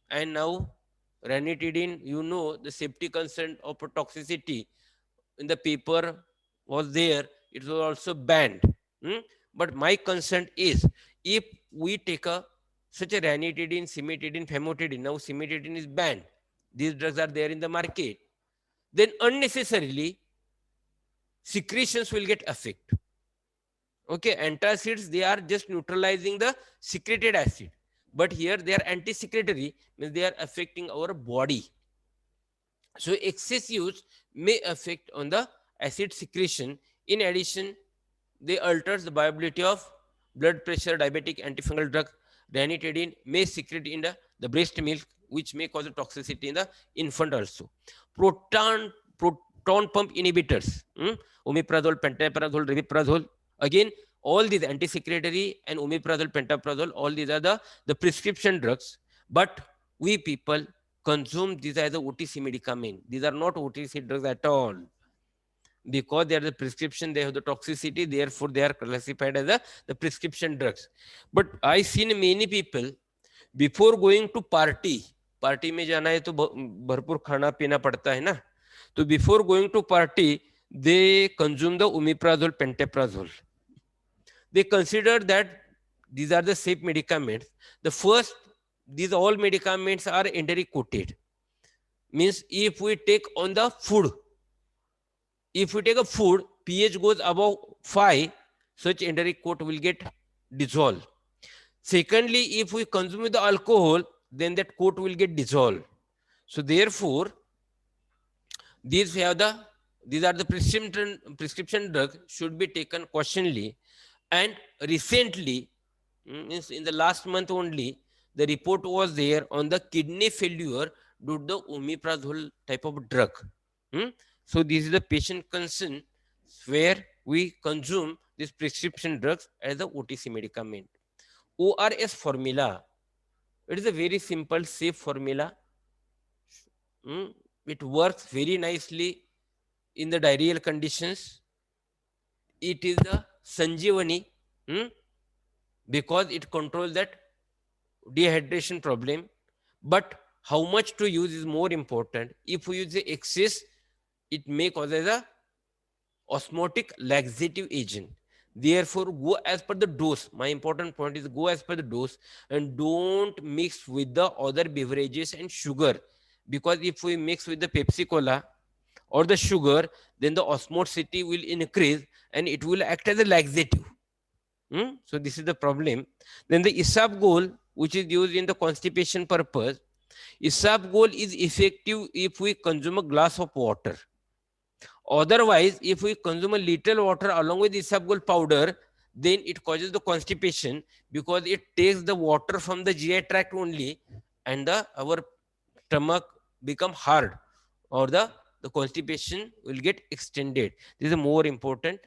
and now ranitidine, the safety concern of toxicity in the paper was there, it was also banned. But my concern is, if we take such a ranitidine, cimetidine, famotidine, now cimetidine is banned, these drugs are there in the market, then unnecessarily secretions will get affected. Okay, antacids, they are just neutralizing the secreted acid, but here they are anti-secretory, means they are affecting our body. So excess use may affect on the acid secretion. In addition, they alters the viability of blood pressure, diabetic, antifungal drug. Ranitidine may secrete in the breast milk, which may cause a toxicity in the infant also. Proton pump inhibitors, omeprazole, pantoprazole, ribiprazole. Again, all these anti-secretory and omeprazole, pantoprazole, all these are the prescription drugs. But we people consume these as a OTC medicament. These are not OTC drugs at all. Because they are the prescription, they have the toxicity, therefore they are classified as the prescription drugs. But I seen many people, before going to party में जाना है तो भरपूर खाना पीना पड़ता है ना, तो before going to party they consume the omeprazole, pantoprazole. They consider that these are the safe medicaments. The first, these all medicaments are enteric coated, means if we take on the food, if we take a food, pH goes above 5, such enteric coat will get dissolved. Secondly, if we consume the alcohol, then that coat will get dissolved. So therefore, these are the prescription drugs, should be taken cautiously. And recently, in the last month only, the report was there on the kidney failure due to the omeprazole type of drug. So this is the patient concern where we consume these prescription drugs as a OTC medicament. ORS formula, it is a very simple, safe formula. It works very nicely in the diarrheal conditions. It is the Sanjeevani, because it controls that dehydration problem. But how much to use is more important. If we use the excess, it may cause as a osmotic laxative agent. Therefore, go as per the dose. My important point is go as per the dose, and don't mix with the other beverages and sugar. Because if we mix with the Pepsi Cola or the sugar, then the osmoticity will increase and it will act as a laxative. So this is the problem. Then the isabgol, which is used in the constipation purpose, isabgol is effective if we consume a glass of water. Otherwise, if we consume a little water along with isabgol powder, then it causes the constipation because it takes the water from the GI tract only, and our stomach become hard, or the constipation will get extended. This is more important.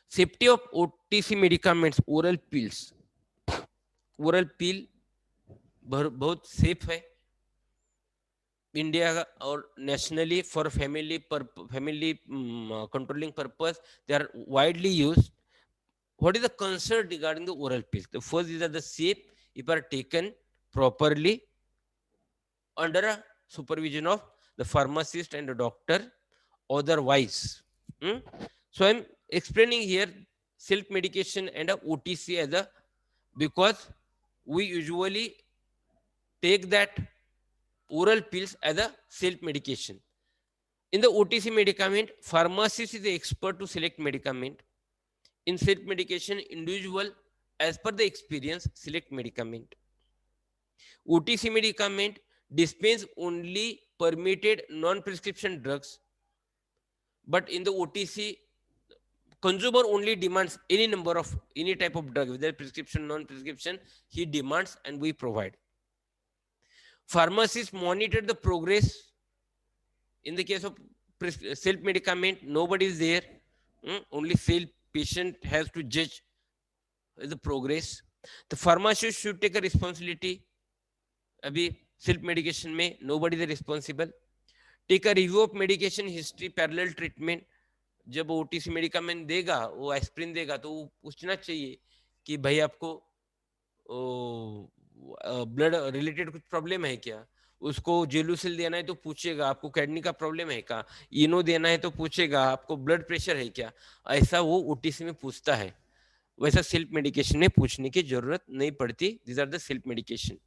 Safety of OTC medicaments, oral pills. Oral pill बहुत safe है India और nationally for family controlling purpose. They are widely used. What is the concern regarding the oral pills? The first is that the safe if are taken properly under a supervision of the pharmacist and the doctor, otherwise. So I'm explaining here self medication and a OTC as a, because we usually take that oral pills as a self medication. In the OTC medicament, pharmacist is the expert to select medicament. In self medication, individual as per the experience select medicament. OTC medicament dispense only permitted non-prescription drugs, but in the OTC, consumer only demands any number of any type of drug, whether prescription, non-prescription, he demands and we provide. Pharmacists monitor the progress. In the case of self medicament, nobody is there. Only self patient has to judge the progress. The pharmacist should take a responsibility. Abhi self medication में nobody is responsible. Take a review of medication history, parallel treatment. जब OTC medicament देगा, वो aspirin देगा, तो पूछना चाहिए कि भाई आपको ब्लड रिलेटेड कुछ प्रॉब्लम है क्या. उसको जेलुसिल देना है तो पूछेगा आपको किडनी का प्रॉब्लम है क्या. इनो देना है तो पूछेगा आपको ब्लड प्रेशर है क्या. ऐसा वो OTC में पूछता है. वैसा सेल्फ मेडिकेशन में पूछने की जरूरत नहीं पड़ती. These are the self medication.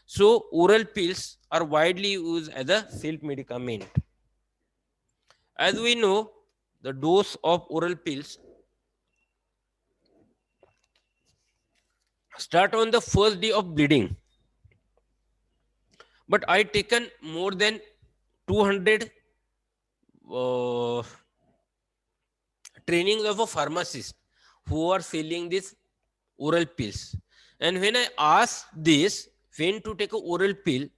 So oral pills are widely used as a self medicament. As we know, the dose of oral pills start on the first day of bleeding. But I taken more than 200 trainings of a pharmacist who are selling these oral pills. And when I asked this, when to take an oral pill,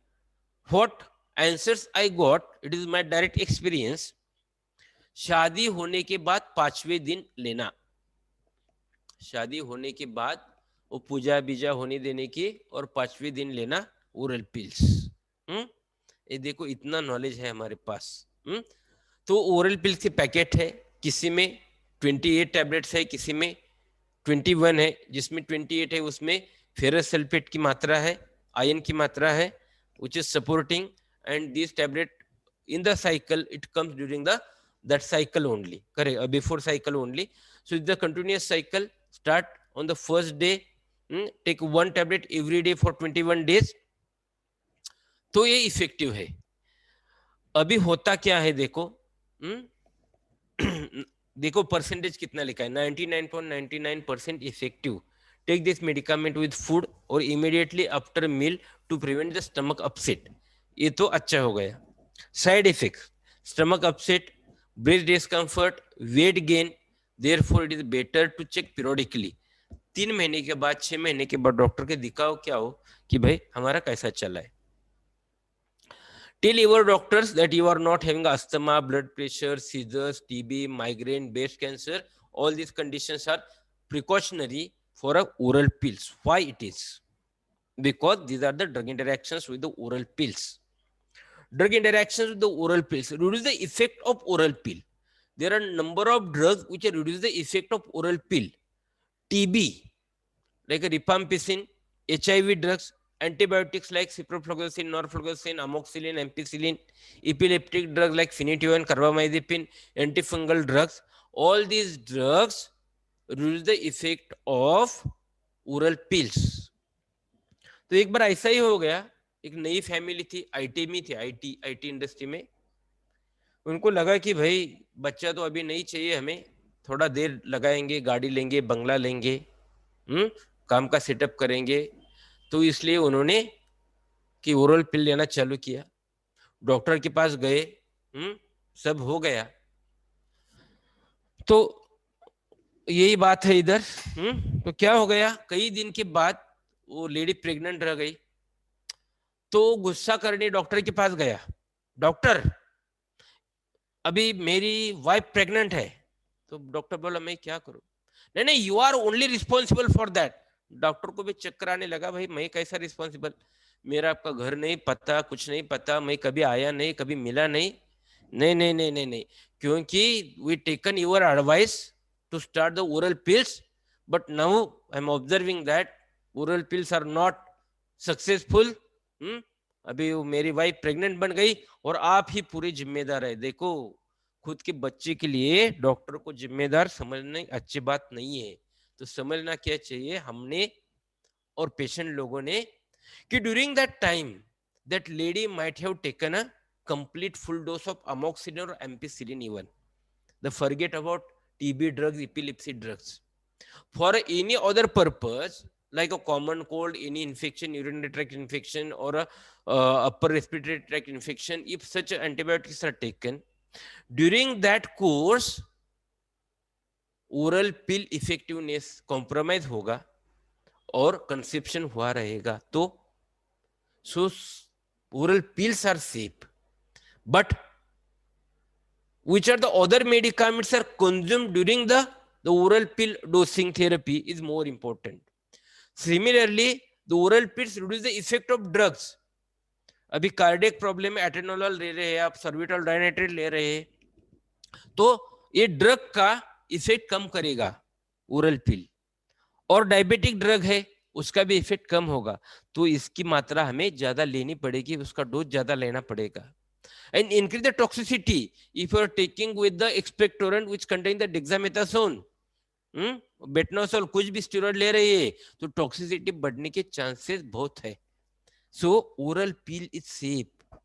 what answers I got, it is my direct experience. शादी होने के बाद 5वें दिन लेना. शादी होने के बाद वो पूजा बीजा होने देने की और 5वें दिन लेना ओरल पिल्स. ये देखो इतना नॉलेज है हमारे पास. तो ओरल पिल्स के पैकेट है. किसी में 28 टैबलेट्स है, किसी में 21 है. जिसमें 28 है उसमें फेरस सल्फेट की मात्रा है, आयन की मात्रा है, which is supporting, and this tablet in the cycle it comes during the that cycle only, correct, before cycle only. So it's the continuous cycle. Start on the first day, take one tablet every day for 21 days. तो ये effective है. अभी होता क्या है देखो, देखो percentage कितना लिखा है, 99.99% effective. Take this medicament with food or immediately after meal to prevent the stomach upset. ये तो अच्छा हो गया. Side effects: stomach upset, breast discomfort, weight gain. Therefore, it is better to check periodically. 3 महीने के बाद, 6 महीने के बाद डॉक्टर के दिखाओ क्या हो कि भाई हमारा कैसा चला है. Tell your doctors that you are not having asthma, blood pressure, seizures, TB, migraine, breast cancer. All these conditions are precautionary for a oral pills. Why it is? Because these are the drug interactions with the oral pills. Drug interactions with the oral pills reduce the effect of oral pill. There are a number of drugs which reduce the effect of oral pill. TB, like rifampicin, HIV drugs, antibiotics like ciprofloxacin, norfloxacin, amoxicillin, ampicillin, epileptic drugs like phenytoin, carbamazepine, antifungal drugs. All these drugs reduce the effect of oral pills. तो एक बार ऐसा ही हो गया. एक नई family थी, IT में थी, आईटी इंडस्ट्री में. उनको लगा कि भाई बच्चा तो अभी नहीं चाहिए हमें, थोड़ा देर लगाएंगे, गाड़ी लेंगे, बंगला लेंगे, काम का सेटअप करेंगे. तो इसलिए उन्होंने कि ओरल पिल लेना चालू किया. डॉक्टर के पास गए, सब हो गया, तो यही बात है इधर। तो क्या हो गया, कई दिन के बाद वो लेडी प्रेग्नेंट रह गई, तो गुस्सा करने डॉक्टर के पास गया, डॉक्टर अभी मेरी वाइफ प्रेग्नेंट है। तो डॉक्टर बोला मैं क्या करूं, नहीं नहीं you are only responsible for that. Doctor को भी चक्कर आने लगा, भाई मैं कैसा रिस्पॉन्सिबल, मेरा आपका घर नहीं पता, कुछ नहीं पता, मैं कभी आया नहीं, कभी मिला नहीं, नहीं नहीं नहीं नहीं नहीं, क्योंकि we taken your advice to start the oral pills, but now I am observing that oral pills are not successful. अभी वो मेरी वाइफ प्रेग्नेंट बन गई और आप ही पूरे जिम्मेदार है। देखो खुद के बच्चे के लिए डॉक्टर को जिम्मेदार समझना अच्छी बात नहीं है। तो समझना क्या चाहिए हमने और पेशेंट लोगों ने कि during that time that lady might have taken a complete full dose of amoxicillin or ampicillin even. The forget about TB drugs, epilepsy drugs. For any other purpose, like a common cold, any infection, urinary tract infection, or a upper respiratory tract infection, if such antibiotics are taken, during that course, oral pill effectiveness compromise होगा और conception हुआ रहेगा। तो so oral pills are safe, but which are the other medicaments are consumed during the oral pill dosing therapy is more important. Similarly, the oral pills reduce the effect of drugs. अभी cardiac problem में atenolol ले रहे हैं आप, सर्विटॉल dinitrate ले रहे हैं, तो ये ड्रग का इफेक्ट कम करेगा ओरल पिल, और डायबिटिक ड्रग है उसका भी इफेक्ट कम होगा। तो इसकी मात्रा हमें ज्यादा लेनी पड़ेगी, उसका डोज ज्यादा लेना पड़ेगा। And increase the toxicity if you are taking with the expectorant which contain the dexamethasone, बेटनोसोल, कुछ भी स्टेरॉइड ले रही है तो टॉक्सिसिटी बढ़ने के चांसेस बहुत है। सो oral pill is safe,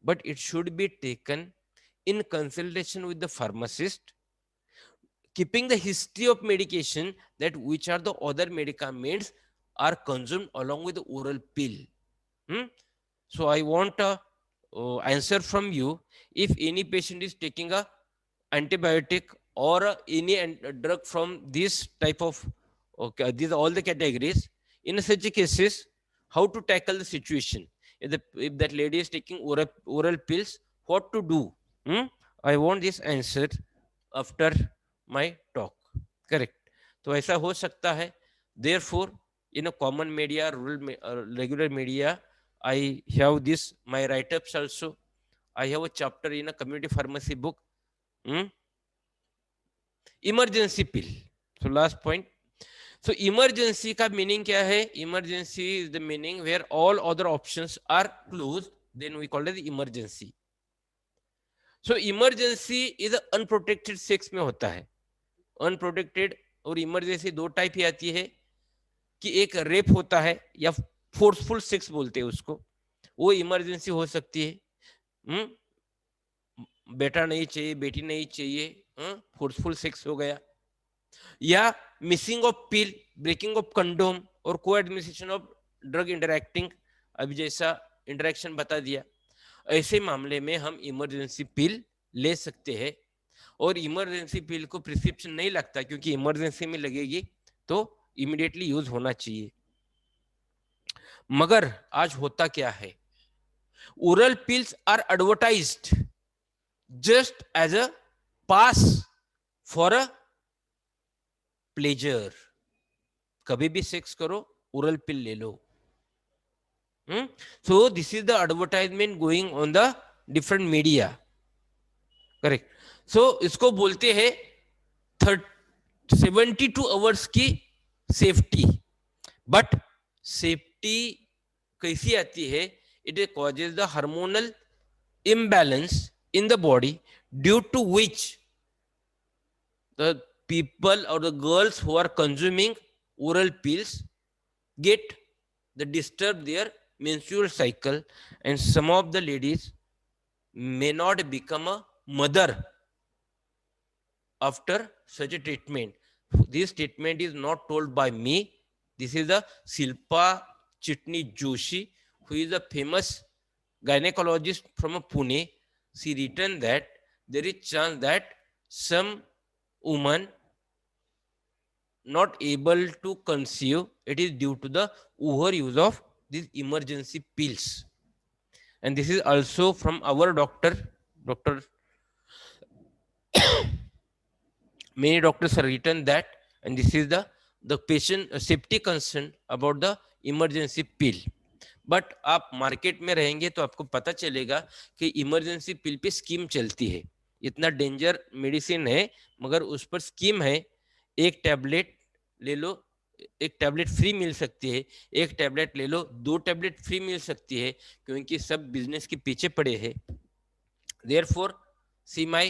but it should be taken in consultation with the pharmacist, keeping the history of medication that which are the other medicaments are consumed along with the oral pill. So I want a answer from you. If any patient is taking a antibiotic or any drug from this type of, okay, these are all the categories, in such cases how to tackle the situation? If that lady is taking oral pills, what to do? I want this answer after my talk. Correct. तो ऐसा हो सकता है। Therefore, in a common media, regular media, I have this, my write-ups also. I have a chapter in a community pharmacy book. Emergency pill. So last point. So emergency का meaning क्या है? Emergency is the meaning where all other options are closed. Then we call it the emergency. So emergency is unprotected sex में होता है। Unprotected और emergency दो type ही आती है, कि एक रेप होता है या फोर्सफुल सेक्स बोलते हैं उसको, वो इमरजेंसी हो सकती है। बेटा नहीं चाहिए, बेटी नहीं चाहिए, फोर्सफुल सेक्स हो गया, या missing of pill, breaking of condom और co administration of drug interacting, अभी जैसा इंटरेक्शन बता दिया। ऐसे मामले में हम इमरजेंसी पिल ले सकते हैं, और इमरजेंसी पिल को प्रिस्क्रिप्शन नहीं लगता, क्योंकि इमरजेंसी में लगेगी तो इमीडिएटली यूज होना चाहिए। मगर आज होता क्या है, oral pills are advertised just as a pass for a pleasure. कभी भी सेक्स करो, ओरल पिल ले लो। So this is the advertisement going on the different media. Correct. So इसको बोलते हैं 72 आवर्स की सेफ्टी। बट सेफ्टी कैसी आती है? It causes the hormonal imbalance in the body, due to which the people or the girls who are consuming oral pills get the disturb their menstrual cycle, and some of the ladies may not become a mother after such a treatment. This treatment is not told by me. This is the Silpa Chitni Joshi, who is a famous gynecologist from Pune. She written that there is chance that some woman not able to conceive. It is due to the overuse of these emergency pills. And this is also from our doctor. Many doctors have written that, and this is the patient safety concern about the emergency pill. But आप market में रहेंगे तो आपको पता चलेगा कि emergency पिल पे scheme चलती है. इतना डेंजर मेडिसिन है मगर उस पर स्कीम है. एक टैबलेट ले लो, एक टैबलेट फ्री मिल सकती है. एक टैबलेट ले लो, 2 टैबलेट फ्री मिल सकती है, क्योंकि सब बिजनेस के पीछे पड़े हैं. Therefore, see my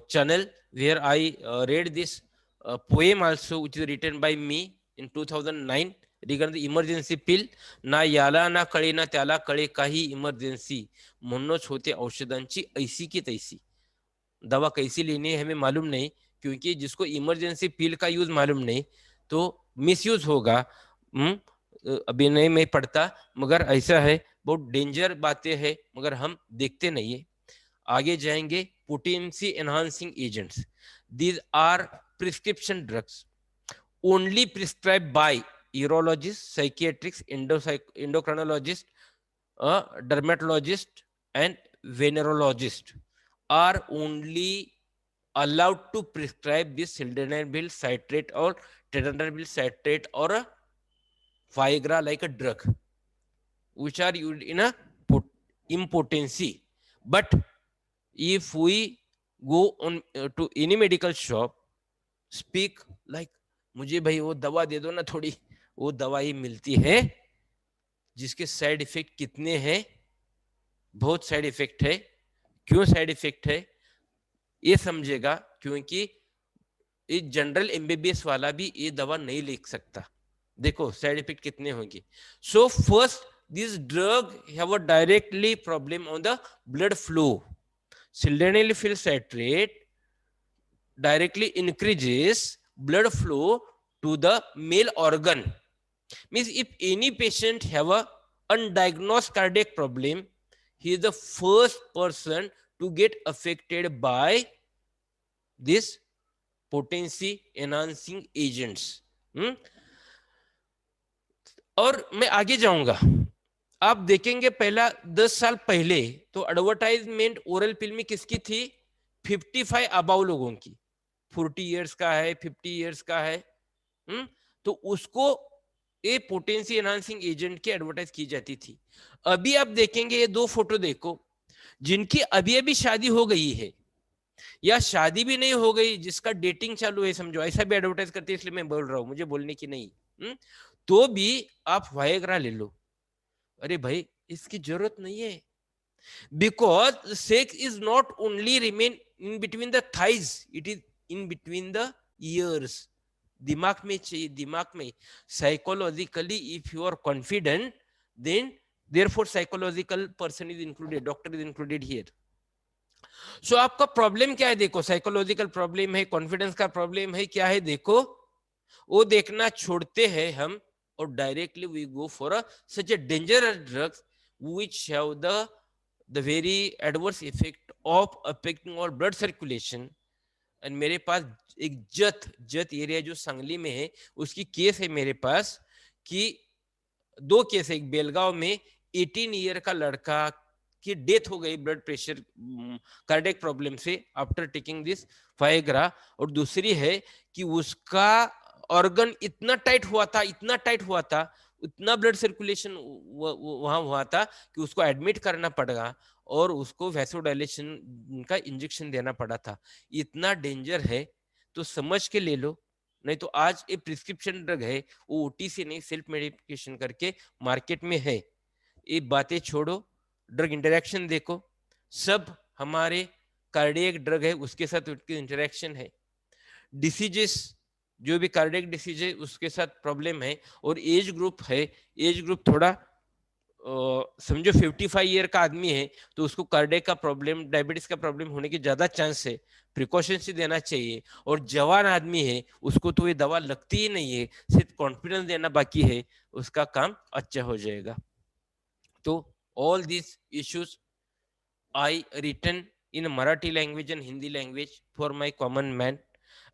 channel where I read this poem also, which is written by me in 2009 regarding the emergency pill. ना याला ना कळे ना त्याला कळे काही इमर्जन्सी, म्हणूनच होते औषधांची ऐसी की तैसी. दवा कैसी लेनी है हमें मालूम नहीं, क्योंकि जिसको इमरजेंसी पिल का यूज मालूम नहीं तो मिसयूज होगा. अभी नहीं मैं पढ़ता, मगर ऐसा है, बहुत डेंजर बातें हैं मगर हम देखते नहीं है. आगे जाएंगे. potency enhancing agents, these are prescription drugs only prescribed by urologists, psychiatrists, endocrinologists, dermatologists and venerologists are only allowed to prescribe this sildenafil citrate or tenofovir citrate or a Viagra like a drug, which are used in a impotency. But if we go on to any medical shop, speak like मुझे भाई वो दवा दे दो ना थोड़ी, वो दवाई मिलती है जिसके साइड इफेक्ट कितने हैं, बहुत साइड इफेक्ट है. क्यों साइड इफेक्ट है ये समझेगा, क्योंकि ये जनरल एमबीबीएस वाला भी ये दवा नहीं लिख सकता. देखो साइड इफेक्ट कितने होंगे. So first, this drug have a directly problem on the blood flow. Sildenafil citrate directly increases blood flow to the male organ. Means if any patient have a undiagnosed cardiac problem, he is the first person to get affected by this potency enhancing agents. और मैं आगे जाऊंगा. आप देखेंगे पहला 10 साल पहले तो एडवर्टाइजमेंट ओरल पिल में किसकी थी, 55 अबाव लोगों की, 40 इयर्स का है, 50 इयर्स का है. तो उसको ये पोटेंसी एनहांसिंग एजेंट की एडवर्टाइज की जाती थी. अभी आप देखेंगे ये 2 फोटो देखो, जिनकी अभी अभी शादी हो गई है या शादी भी नहीं हो गई, जिसका डेटिंग चालू है, समझो ऐसा भी एडवर्टाइज करते हैं, इसलिए मैं बोल रहा हूं, मुझे बोलने की नहीं. तो भी आप वायग्रा ले लो. अरे भाई इसकी जरूरत नहीं है, because sex is not only remain in between the thighs, it is in between the ears. दिमाग में चाहिए, दिमाग में. Psychologically if you are confident, then therefore psychological person is included, doctor is included here. So आपका problem क्या है, देखो psychological problem है, कॉन्फिडेंस का प्रॉब्लम है, क्या है देखो, वो देखना छोड़ते हैं हम और directly we go for such a dangerous drugs which have the very adverse effect of affecting our blood circulation. and मेरे पास एक जत एरिया जो सांगली में है उसकी केस है मेरे पास, कि 2 केस है. एक बेलगांव में 18 ईयर का लड़का की डेथ हो गई ब्लड प्रेशर कार्डियक प्रॉब्लम से आफ्टर टेकिंग दिस वायग्रा, और दूसरी है कि उसका ऑर्गन इतना टाइट हुआ था, इतना टाइट हुआ था, इतना ब्लड सर्कुलेशन वहां हुआ था कि उसको एडमिट करना पड़ा और उसको वैसोडाइलेशन का इंजेक्शन देना पड़ा था. इतना डेंजर है तो समझ के ले लो, नहीं तो आज ये प्रिस्क्रिप्शन ड्रग है, वो ओटीसी नहीं, सेल्फ मेडिकेशन करके मार्केट में है. ये बातें छोड़ो, ड्रग इंटरेक्शन देखो, सब हमारे कार्डियक ड्रग है उसके साथ उसकी इंटरेक्शन है. डिसीजेस जो भी कार्डियक डिसीज है उसके साथ प्रॉब्लम है. और एज ग्रुप है, एज ग्रुप थोड़ा समझो 55 ईयर का आदमी है तो उसको कार्डियक का प्रॉब्लम, डायबिटीज का प्रॉब्लम होने की ज्यादा चांस है, प्रिकॉशन से देना चाहिए. और जवान आदमी है उसको तो ये दवा लगती ही नहीं है, सिर्फ कॉन्फिडेंस देना बाकी है, उसका काम अच्छा हो जाएगा. तो all this issues I written in Marathi language and Hindi language for my common man.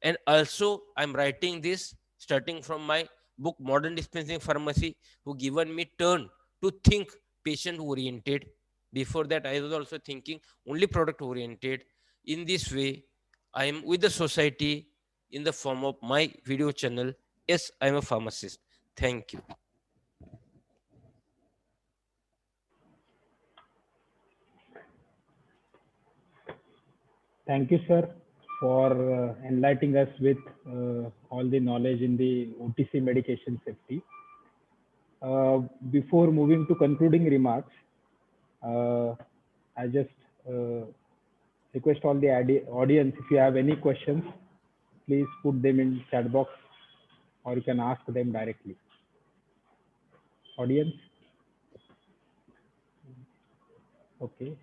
And also I'm writing this starting from my book Modern Dispensing Pharmacy, who given me turn to think patient oriented. Before that I was also thinking only product oriented. In this way I am with the society in the form of my video channel. Yes, I am a pharmacist. Thank you. Thank you, sir, for enlightening us with all the knowledge in the OTC medication safety. Before moving to concluding remarks, I just request all the audience, if you have any questions, please put them in chat box or you can ask them directly. Audience? Okay.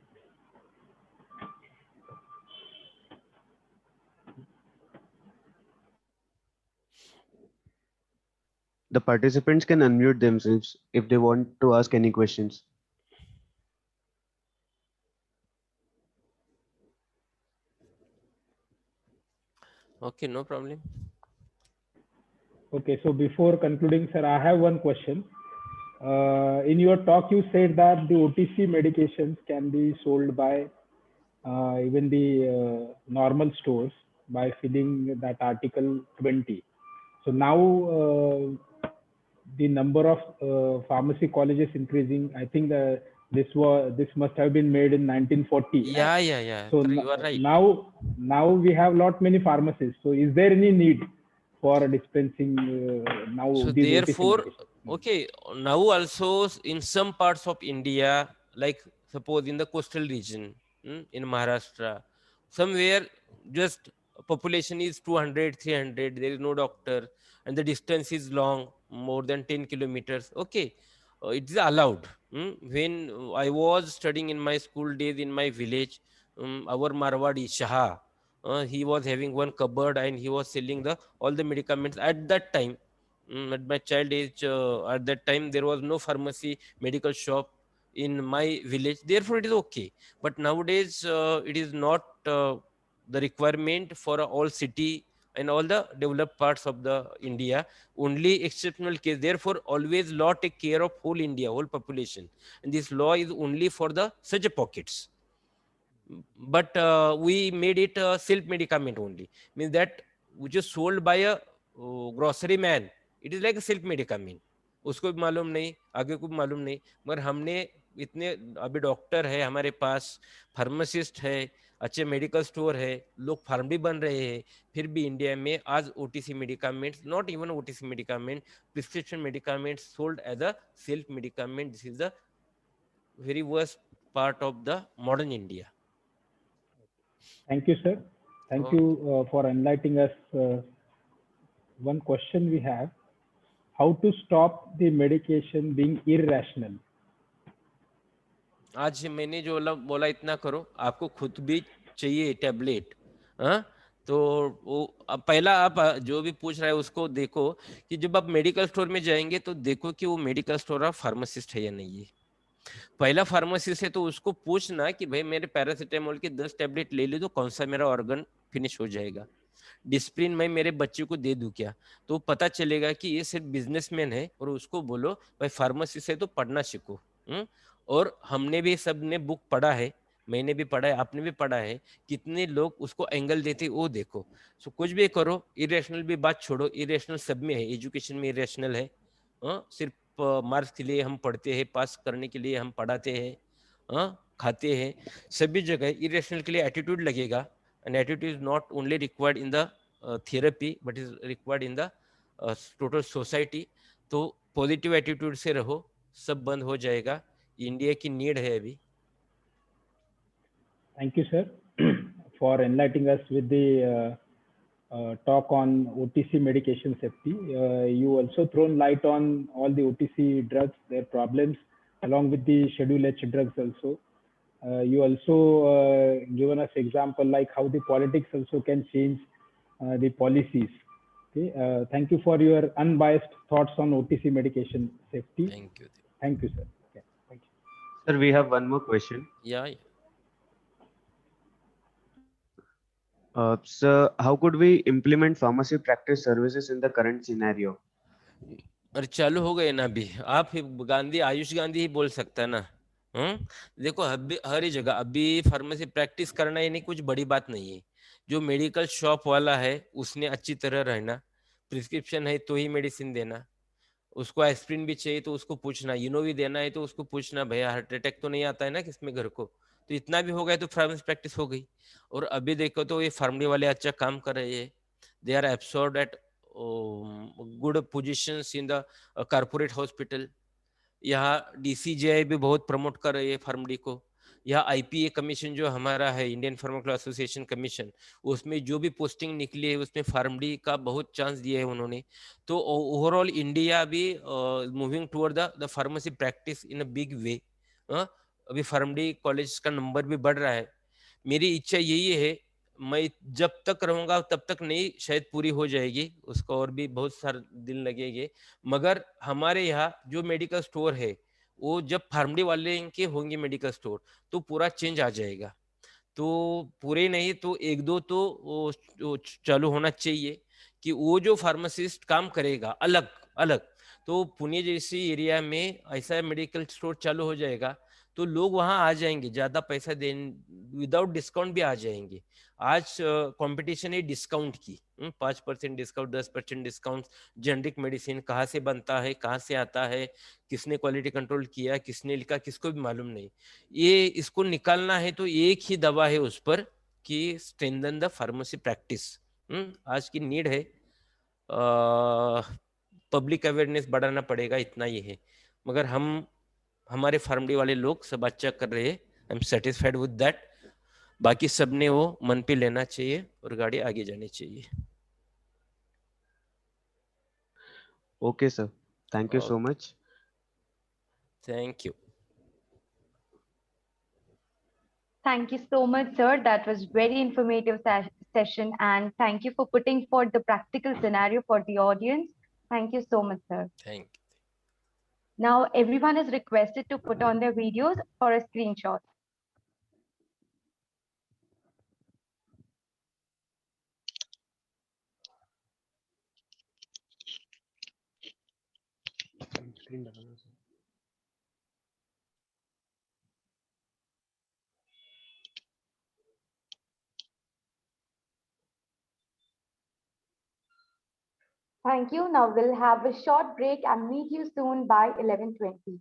The participants can unmute themselves if they want to ask any questions. Okay, no problem. Okay, so before concluding, sir, I have one question. In your talk, you said that the OTC medications can be sold by even the normal stores by filling that Article 20. So now the number of pharmacy colleges increasing. I think this must have been made in 1940. Yeah. So You are right. now we have lot many pharmacies. So is there any need for dispensing now So these OTC therefore, medications? okay, now also in some parts of India, like suppose in the coastal region, in Maharashtra, somewhere just population is 200, 300, there is no doctor, and the distance is long, more than 10 kilometers. Okay, it is allowed. When I was studying in my school days in my village, our Marwadi Shah, he was having one cupboard and he was selling the all the medicaments at that time. At my child age, at that time there was no pharmacy medical shop in my village, therefore it is okay. But nowadays it is not the requirement for all city and all the developed parts of the India, only exceptional case. Therefore always law take care of whole India, whole population, and this law is only for the such pockets. But we made it a self medicament only, means that which is sold by a grocery man, it is like a self medicament. उसको भी मालूम नहीं, आगे को भी मालूम नहीं, मगर हमने इतने अभी डॉक्टर है हमारे पास, फार्मासिस्ट है, अच्छे मेडिकल स्टोर है, लोग फार्मडी बन रहे हैं, फिर भी इंडिया में आज OTC medicaments, not even OTC medicament, prescription medicaments sold as a self medicament. This is the very worst part of the modern India. Thank you, sir. Thank you for enlightening us. One question we have: how to stop the medication being irrational? आज मैंने जो बोला इतना करो, आपको खुद भी चाहिए टैबलेट, हाँ, तो वो पहला आप जो भी पूछ रहा है उसको देखो कि जब आप मेडिकल स्टोर में जाएंगे तो देखो कि वो मेडिकल स्टोर का फार्मासिस्ट है या नहीं है. पहला फार्मासिस्ट है तो उसको पूछना कि भाई मेरे पैरासीटामोल के 10 टैबलेट ले ले तो कौन सा मेरा ऑर्गन फिनिश हो जाएगा, डिस्प्रिन मैं मेरे बच्चे को दे दूं क्या, तो पता चलेगा कि ये सिर्फ बिजनेसमैन है. और उसको बोलो भाई फार्मेसी से तो पढ़ना सीखो. और हमने भी सब ने बुक पढ़ा है, मैंने भी पढ़ा है, आपने भी पढ़ा है, कितने लोग उसको एंगल देते वो देखो. सो कुछ भी करो, इरेशनल भी बात छोड़ो, इरेशनल सब में है, एजुकेशन में इरेशनल है. सिर्फ मार्क्स के लिए हम पढ़ते हैं, पास करने के लिए हम पढ़ाते हैं, खाते हैं, सभी जगह इरेशनल के लिए एटीट्यूड लगेगा. And attitude is not only required in the therapy but is required in the total society. तो पॉजिटिव एटीट्यूड से रहो, सब बंद हो जाएगा. इंडिया की नीड है अभी. Thank you, sir, for enlightening us with the talk on OTC medication safety. You also thrown light on all the OTC drugs, their problems, along with the Schedule H drugs also. You also given us example like how the politics also can change the policies. Okay, thank you for your unbiased thoughts on OTC medication safety. Thank you. Thank you, sir. Okay, thank you. Sir, we have one more question. Yeah. Sir, how could we implement pharmacy practice services in the current scenario? और चालू हो गए ना अभी, आप गांधी, आयुष गांधी ही बोल सकता है ना। देखो अभी हर ही जगह अभी फार्मेसी प्रैक्टिस करना ये नहीं कुछ बड़ी बात नहीं है। जो मेडिकल शॉप वाला है उसने अच्छी तरह रहना, प्रिस्क्रिप्शन है तो ही मेडिसिन देना, उसको एस्प्रिन भी चाहिए तो उसको पूछना, इनो भी देना है तो उसको पूछना भैया हार्ट अटैक तो नहीं आता है ना किसमें घर को, तो इतना भी हो गया तो फार्मेसी प्रैक्टिस हो गई। और अभी देखो तो ये फार्मडी वाले अच्छा काम कर रहे हैं, they are absorbed at good positions in the corporate hospital. यहाँ डीसीजीआई भी बहुत प्रमोट कर रही है फार्मडी को। यह आईपीए कमीशन जो हमारा है, इंडियन फार्माकोलॉजी एसोसिएशन कमीशन, उसमें जो भी पोस्टिंग निकली है उसमें फार्मडी का बहुत चांस दिया है उन्होंने। तो ओवरऑल इंडिया भी moving toward the pharmacy practice in a big way. अभी फार्मडी कॉलेज का नंबर भी बढ़ रहा है। मेरी इच्छा यही है, मैं जब तक रहूंगा तब तक नहीं शायद पूरी हो जाएगी, उसको और भी बहुत सारे दिन लगेंगे। मगर हमारे यहाँ जो मेडिकल स्टोर है वो जब फार्मडी वाले के होंगे मेडिकल स्टोर तो पूरा चेंज आ जाएगा। तो पूरे नहीं तो एक दो तो वो चालू होना चाहिए कि वो जो फार्मासिस्ट काम करेगा अलग अलग, तो पुणे जैसी एरिया में ऐसा मेडिकल स्टोर चालू हो जाएगा तो लोग वहां आ जाएंगे, ज्यादा पैसा दे विदाउट डिस्काउंट भी आ जाएंगे। आज कंपटीशन है डिस्काउंट की, 5% डिस्काउंट, 10% डिस्काउंट। जेनरिक मेडिसिन कहाँ से बनता है, कहाँ से आता है, किसने क्वालिटी कंट्रोल किया, किसने लिखा, किसको भी मालूम नहीं। ये इसको निकालना है तो एक ही दवा है उस पर कि स्ट्रेंथन द फार्मेसी प्रैक्टिस। आज की नीड है, पब्लिक अवेयरनेस बढ़ाना पड़ेगा, इतना ही है। मगर हम हमारे फार्मडी वाले लोग सब अच्छा कर रहे हैं, I am satisfied with that. बाकी सबने वो मन पे लेना चाहिए और गाड़ी आगे जानी चाहिए। Okay, sir. Thank you so much. Thank you. Thank you so much, sir. That was very informative session, and thank you for putting forth the practical scenario for the audience. Thank you so much, sir. Thank you. Now, everyone is requested to put on their videos for a screenshot. Thank you. Now we'll have a short break and meet you soon by 11:20.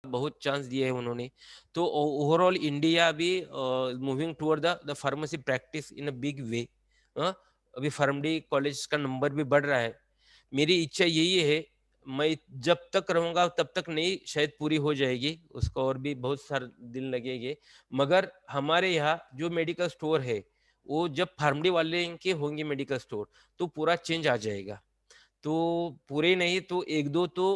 बहुत chance दिए है उन्होंने। तो overall India भी moving toward the pharmacy practice in a big way. अभी PharmD college का number भी बढ़ रहा है। मेरी इच्छा यही है, मैं जब तक रहूंगा तब तक नहीं शायद पूरी हो जाएगी, उसको और भी बहुत सारे दिन लगेंगे। मगर हमारे यहाँ जो मेडिकल स्टोर है वो जब फार्मडी वाले के होंगे मेडिकल स्टोर तो पूरा चेंज आ जाएगा। तो पूरे नहीं तो एक दो तो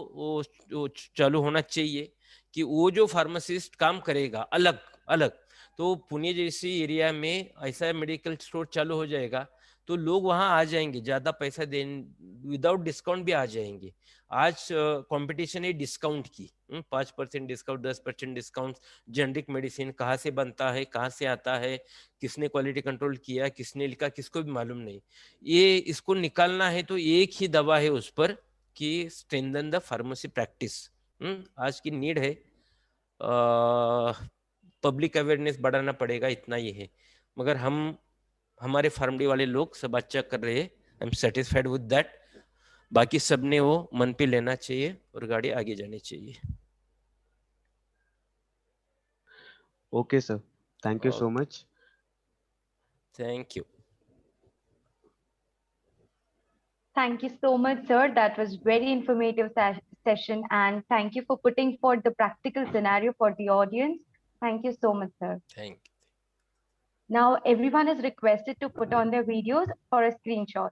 वो चालू होना चाहिए कि वो जो फार्मासिस्ट काम करेगा अलग अलग, तो पुणे जैसी एरिया में ऐसा मेडिकल स्टोर चालू हो जाएगा तो लोग वहां आ जाएंगे, ज्यादा पैसा दे विदाउट डिस्काउंट भी आ जाएंगे। आज कंपटीशन है डिस्काउंट की, 5% डिस्काउंट, 10% डिस्काउंट। जेनरिक मेडिसिन कहाँ से बनता है, कहाँ से आता है, किसने क्वालिटी कंट्रोल किया, किसने लिखा, किसको भी मालूम नहीं। ये इसको निकालना है तो एक ही दवा है उस पर कि स्ट्रेंथन द फार्मेसी प्रैक्टिस। आज की नीड है, पब्लिक अवेयरनेस बढ़ाना पड़ेगा, इतना ही है। मगर हम हमारे फार्मडी वाले लोग सब अच्छा कर रहे हैं, I am satisfied with that. बाकी सबने वो मन पे लेना चाहिए और गाड़ी आगे जानी चाहिए। Okay, sir. Thank you so much. Thank you. Thank you so much, sir. That was very informative session, and thank you for putting forth the practical scenario for the audience. Thank you so much, sir. Thank you. Now, everyone is requested to put on their videos for a screenshot.